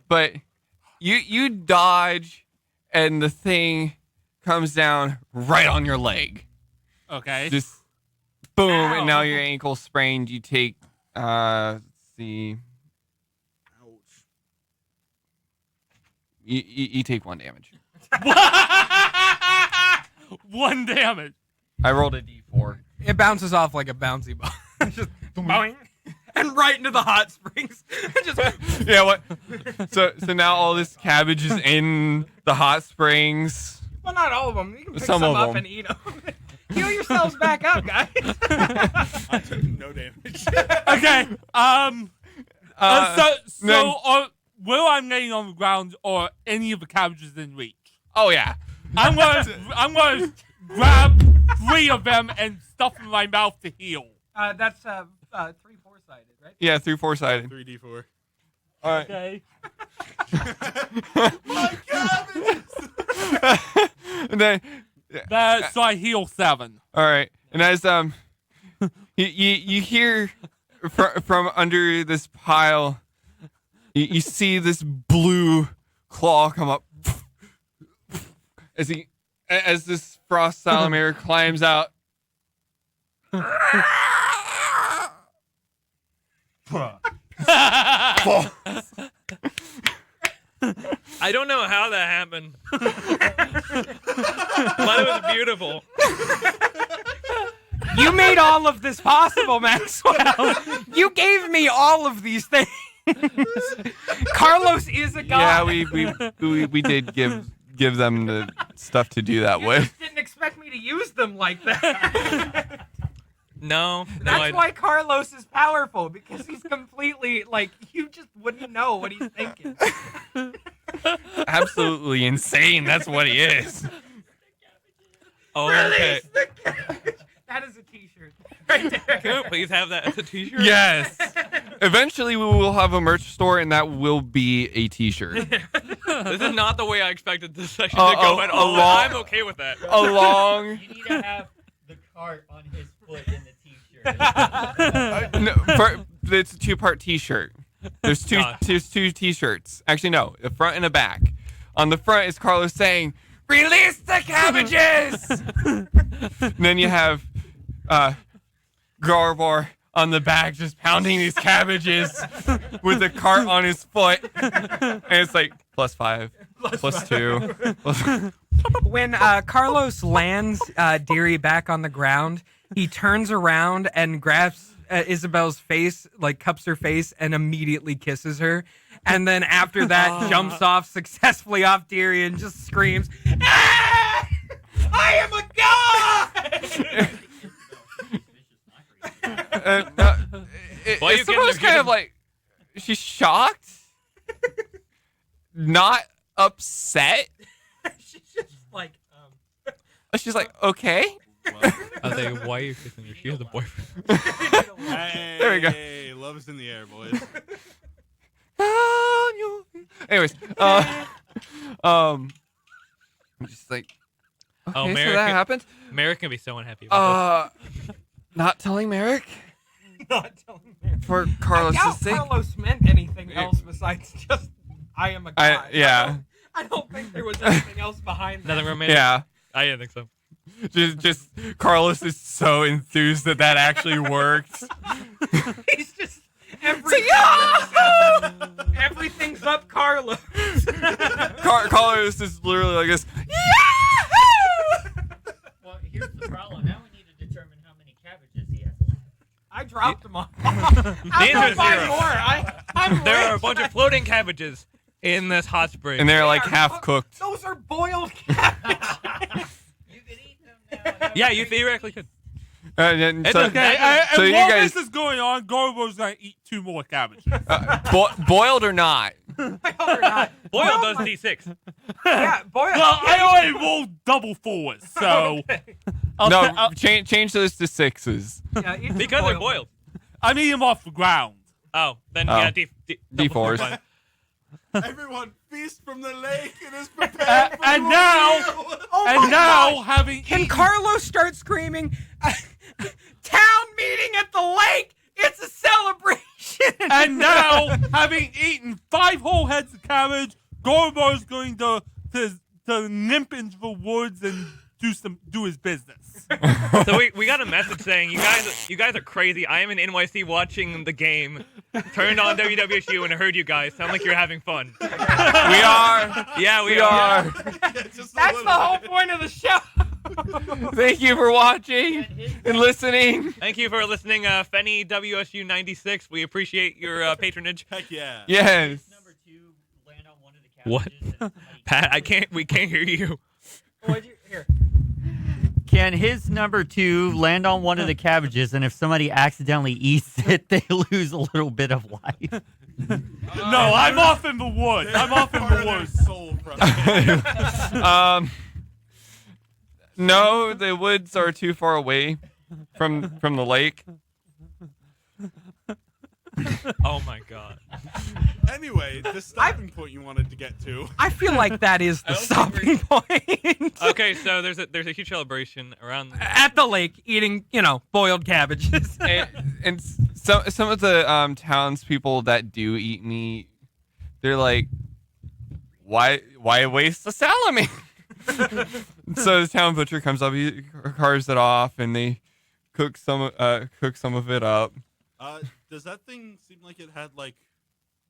But you dodge and the thing comes down right on your leg. Okay. Just boom, Ow. and now your ankle's sprained. You take let's see. Ouch. You take 1 damage. 1 damage. I rolled a d4. It bounces off like a bouncy ball. Just boing. And right into the hot springs. Just Yeah, what? So now all this cabbage is in the hot springs. well, not all of them. You can pick Some some of up them. and eat them. Heal yourselves back up, guys. I took no damage. Okay. then- Where I'm laying on the ground are any of the cabbages in reach? Oh yeah. I'm gonna grab 3 of them and stuff in my mouth to heal. That's 3 4-sided, right? Yeah, 3 4-sided. 3d4. All right. Okay. My cabbages! And then, So I heal 7. all right. And as you hear from under this pile, you see this blue claw come up as this frost salamander climbs out. I don't know how that happened, but it was beautiful. You made all of this possible, Maxwell. You gave me all of these things. Carlos is a god. Yeah, we did give them the stuff to do that You way. just didn't expect me to use them like that. No, That's why Carlos is powerful, because he's completely, like, you just wouldn't know what he's thinking. Absolutely insane. That's what he is. Oh, okay. That is a t-shirt. Right there. Can we please have that as a t-shirt? Yes. Eventually, we will have a merch store, and that will be a T-shirt. This is not the way I expected this session to go at all. along- I'm okay with that. Along. You need to have the cart on his foot in the t-shirt. No, it's a 2-part T-shirt. There's two God. T-shirts. Actually, no, a front and a back. On the front is Carlos saying, "Release the cabbages!" And then you have Garvor on the back just pounding these cabbages with a cart on his foot. And it's like, +5, +2. When Carlos lands Deary back on the ground, he turns around and grabs Isabel's face, like cups her face, and immediately kisses her. And then after that, jumps off successfully off Deary and just screams, "Ah! I am a god!" Why you Isabel's getting kind of like, she's shocked, not upset. She's just like, She's like, okay. I was like, why are you kissing her? She has a boyfriend. Hey, There we go. Hey, love is in the air, boys. Anyways, I'm just like, okay, so Merrick- that happened. Merrick can be so unhappy about Not telling Merrick not telling me. for I Carlos's doubt sake. Carlos meant anything else besides just, I am a god. Yeah, I don't think there was anything else behind this. that. Nothing romantic. yeah. I didn't think so. Just Carlos is so enthused that actually worked. He's just everything's up Carlos. Carlos is literally like this. Well, here's the problem. Now we need to determine how many cabbages he has left. I dropped them all. Ninja I'll buy zero. more. I'm There are a rich. bunch of floating cabbages in this hot spring. And they're like half cooked. Those are boiled cabbages. You can eat them now. Yeah, you theoretically could. And It's so, okay. so And you while guys, this is going on, Gorbo's gonna eat 2 more cabbages. boiled or not? Boiled or not? Boyle does D6. Yeah, boiled. Well, I already rolled double 4s, so No, change those to 6s. Yeah, eat Because they're boiled. I'm eating them off the ground. Oh, then Oh. yeah, D4s. fine. Everyone, feast from the lake. It is prepared for And your now- meal. And now, having Can eaten, Carlos start screaming, "Town meeting at the lake! It's a celebration!" and now, having eaten 5 whole heads of cabbage, Gorbo's going to limp into the woods and do his business. So we got a message saying you guys are crazy. I am in NYC watching the game, turned on WWSU and heard you guys. Sound like you're having fun. We are. Yeah, We are. That's the whole point of the show. Thank you for watching and listening. Thank you for listening, Fenny WSU 96. We appreciate your patronage. Heck yeah. Yes. Number 2, land on one of the cabbages. What? Pat, we can't hear you. Here. Can his number 2 land on one of the cabbages, and if somebody accidentally eats it, they lose a little bit of life? No, I'm off in the woods. I'm off in the woods. Soul from No, the woods are too far away from the lake. Oh my god. Anyway, the stopping point you wanted to get to. I feel like that is the stopping point. Okay, so there's a huge celebration around At the lake, eating, boiled cabbages. and some of the townspeople that do eat meat, they're like, why waste the salami? So the town butcher comes up, he carves it off, and they cook some of it up. Does that thing seem like it had like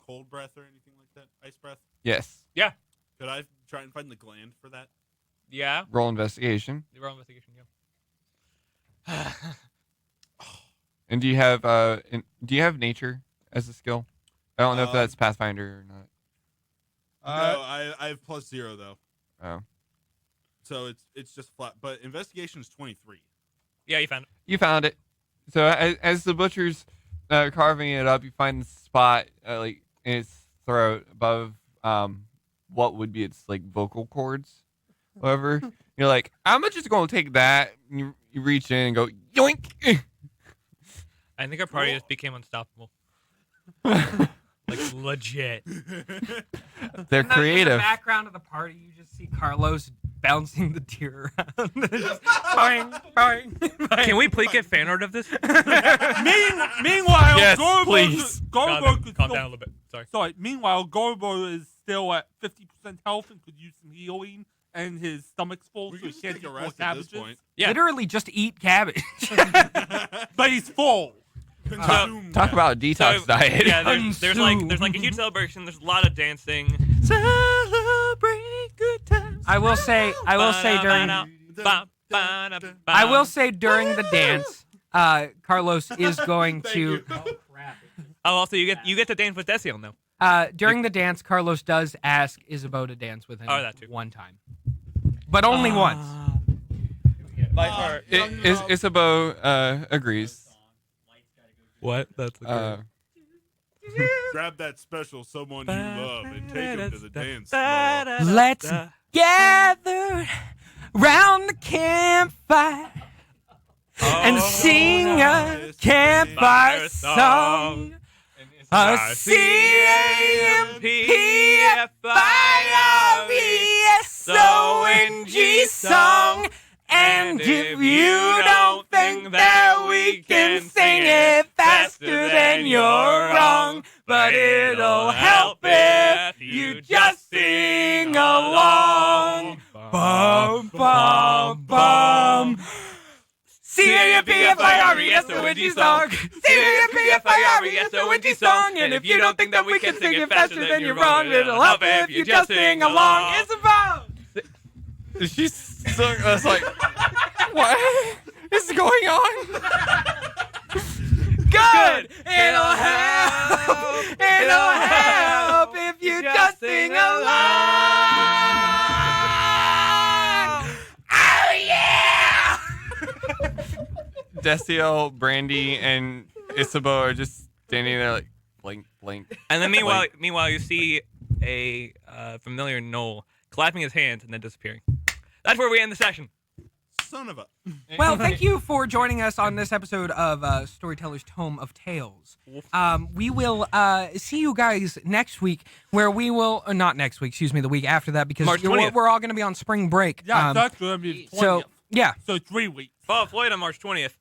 cold breath or anything like that? Ice breath? Yes. Yeah. Could I try and find the gland for that? Yeah. Roll investigation. The wrong investigation, yeah. And do you have nature as a skill? I don't know if that's Pathfinder or not. No, I have +0 though. Oh. So it's just flat. But investigation is 23. Yeah, you found it. You found it. So as the butcher's carving it up, you find the spot like in its throat above what would be its like vocal cords. However, you're like, I'm just gonna take that. And you reach in and go yoink. I think our party just became unstoppable. Like legit. They're In the creative. background of the party, you just see Carlos bouncing the deer around. Just boing, boing, boing. Can we please get fan art of this? Meanwhile, Yes, Gorbo please. Calm down a little bit. Sorry. Sorry. Meanwhile, Gorbo is still at 50% health and could use some healing, and his stomach's full, We so can he just can't take eat a more rest at this cabbages. point. Yeah. Literally just eat cabbage. But he's full. Consume Talk that. about a detox So, diet. Yeah, there's like a huge celebration. There's a lot of dancing. Celebrate good times. I will say during the dance, Carlos is going Thank to. you. Oh, also you get to dance with Decion though. During the dance, Carlos does ask Isabeau to dance with him Oh, that too. one time, but only once. Isabeau agrees. What? That's Grab that special someone you love and take him to the dance floor. Let's gather round the campfire and sing a campfire song. A CAMPFIRESONG song. And if you don't think that we can sing it faster, then you're wrong. But it'll help if you just sing along. Bum, bum, bum. CAMPFIRESONG song. CAMPFIRESONG song. And if you don't think that we can sing it faster, then you're wrong. It'll help if you just sing along. It's about. She's so, I was like, what is going on? Good. It'll help. It'll help if you just sing along. Oh yeah! Deciel, Brandy, and Isabeau are just standing there like blink, blink. And then meanwhile, you see a familiar Noel clapping his hands and then disappearing. That's where we end the session. Son of a. Well, thank you for joining us on this episode of Storyteller's Tome of Tales. We will see you guys next week, where we will not next week, excuse me, the week after that, because March 20th. we're all going to be on spring break. Yeah, that's going to be the 20th. So yeah, So 3 weeks. Follow Floyd on March 20th.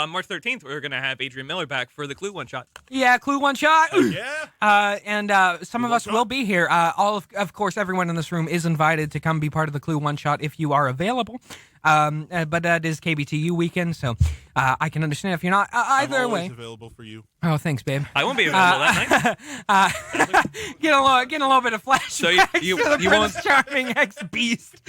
March 13th, we're going to have Adrian Miller back for the Clue one shot. yeah, Clue one shot. Yeah. And some of us will be here. Of course, everyone in this room is invited to come be part of the Clue one shot if you are available. But that is KBTU weekend, so I can understand if you're not. Either I'm always way. available for you. Oh, thanks, babe. I won't be available that night. Getting a little bit of flashbacks So you to the won't- Prince Charming ex-beast.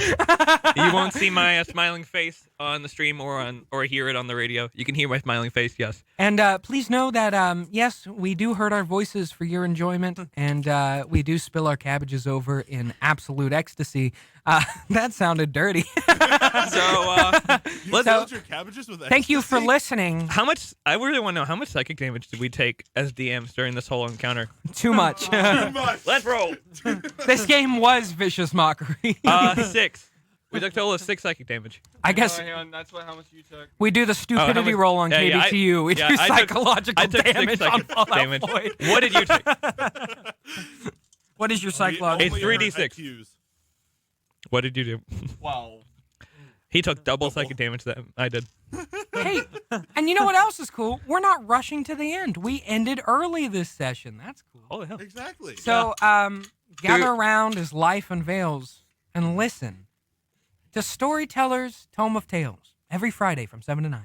You won't see my smiling face on the stream or hear it on the radio. You can hear my smiling face, yes. And please know that, yes, we do hurt our voices for your enjoyment, and we do spill our cabbages over in absolute ecstasy. That sounded dirty. So Filled your cabbages with Thank you for ecstasy? listening. how much? I really want to know how much psychic damage did we take as DMs during this whole encounter? Too much. Too much. Let's roll. This game was vicious mockery. 6. We took a total of 6 psychic damage. I guess Hang on, that's how much you took. we do the stupidity much- roll on yeah, yeah, KBTU. We do I took- psychological I took 6 damage on psychic Fallout damage. Floyd. What did you take? What is your Only psychological? It's her 3d6. IQs. What did you do? 12. He took double psychic damage that I did. Hey, and you know what else is cool? We're not rushing to the end. We ended early this session. That's cool. Holy hell. Exactly. So, gather around as life unveils and listen to Storyteller's Tome of Tales every Friday from 7 to 9.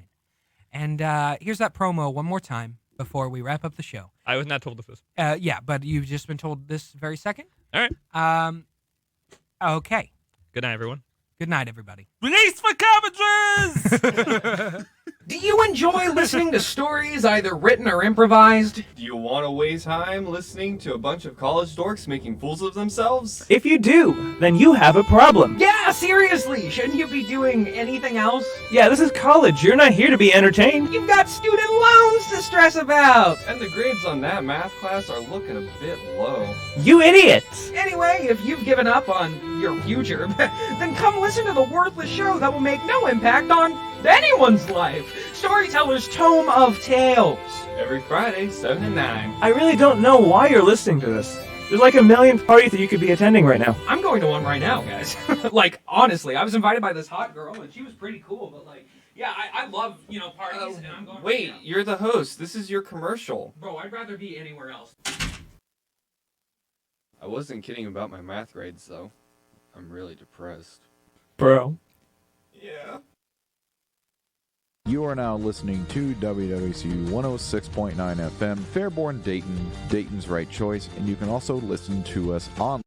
And here's that promo one more time before we wrap up the show. I was not told of this. Yeah, but you've just been told this very second. All right. Okay. Good night, everyone. Good night, everybody. Release for cabbages! Do you enjoy listening to stories either written or improvised? Do you want to waste time listening to a bunch of college dorks making fools of themselves? If you do, then you have a problem. Yeah, seriously, shouldn't you be doing anything else? Yeah, this is college. You're not here to be entertained. You've got student loans to stress about! And the grades on that math class are looking a bit low. You idiot! Anyway, if you've given up on your future, then come listen to the worthless show that will make no impact on anyone's life. Storyteller's Tome of Tales. Every Friday, 7 to 9. I really don't know why you're listening to this. There's like a million parties that you could be attending right now. I'm going to one right now, guys. Like, honestly, I was invited by this hot girl, and she was pretty cool, but like, yeah, I love, parties, and I'm going Wait, right now. you're the host. This is your commercial. Bro, I'd rather be anywhere else. I wasn't kidding about my math grades, though. I'm really depressed. Bro. Yeah. You are now listening to WWCU 106.9 FM, Fairborn, Dayton, Dayton's right choice, and you can also listen to us on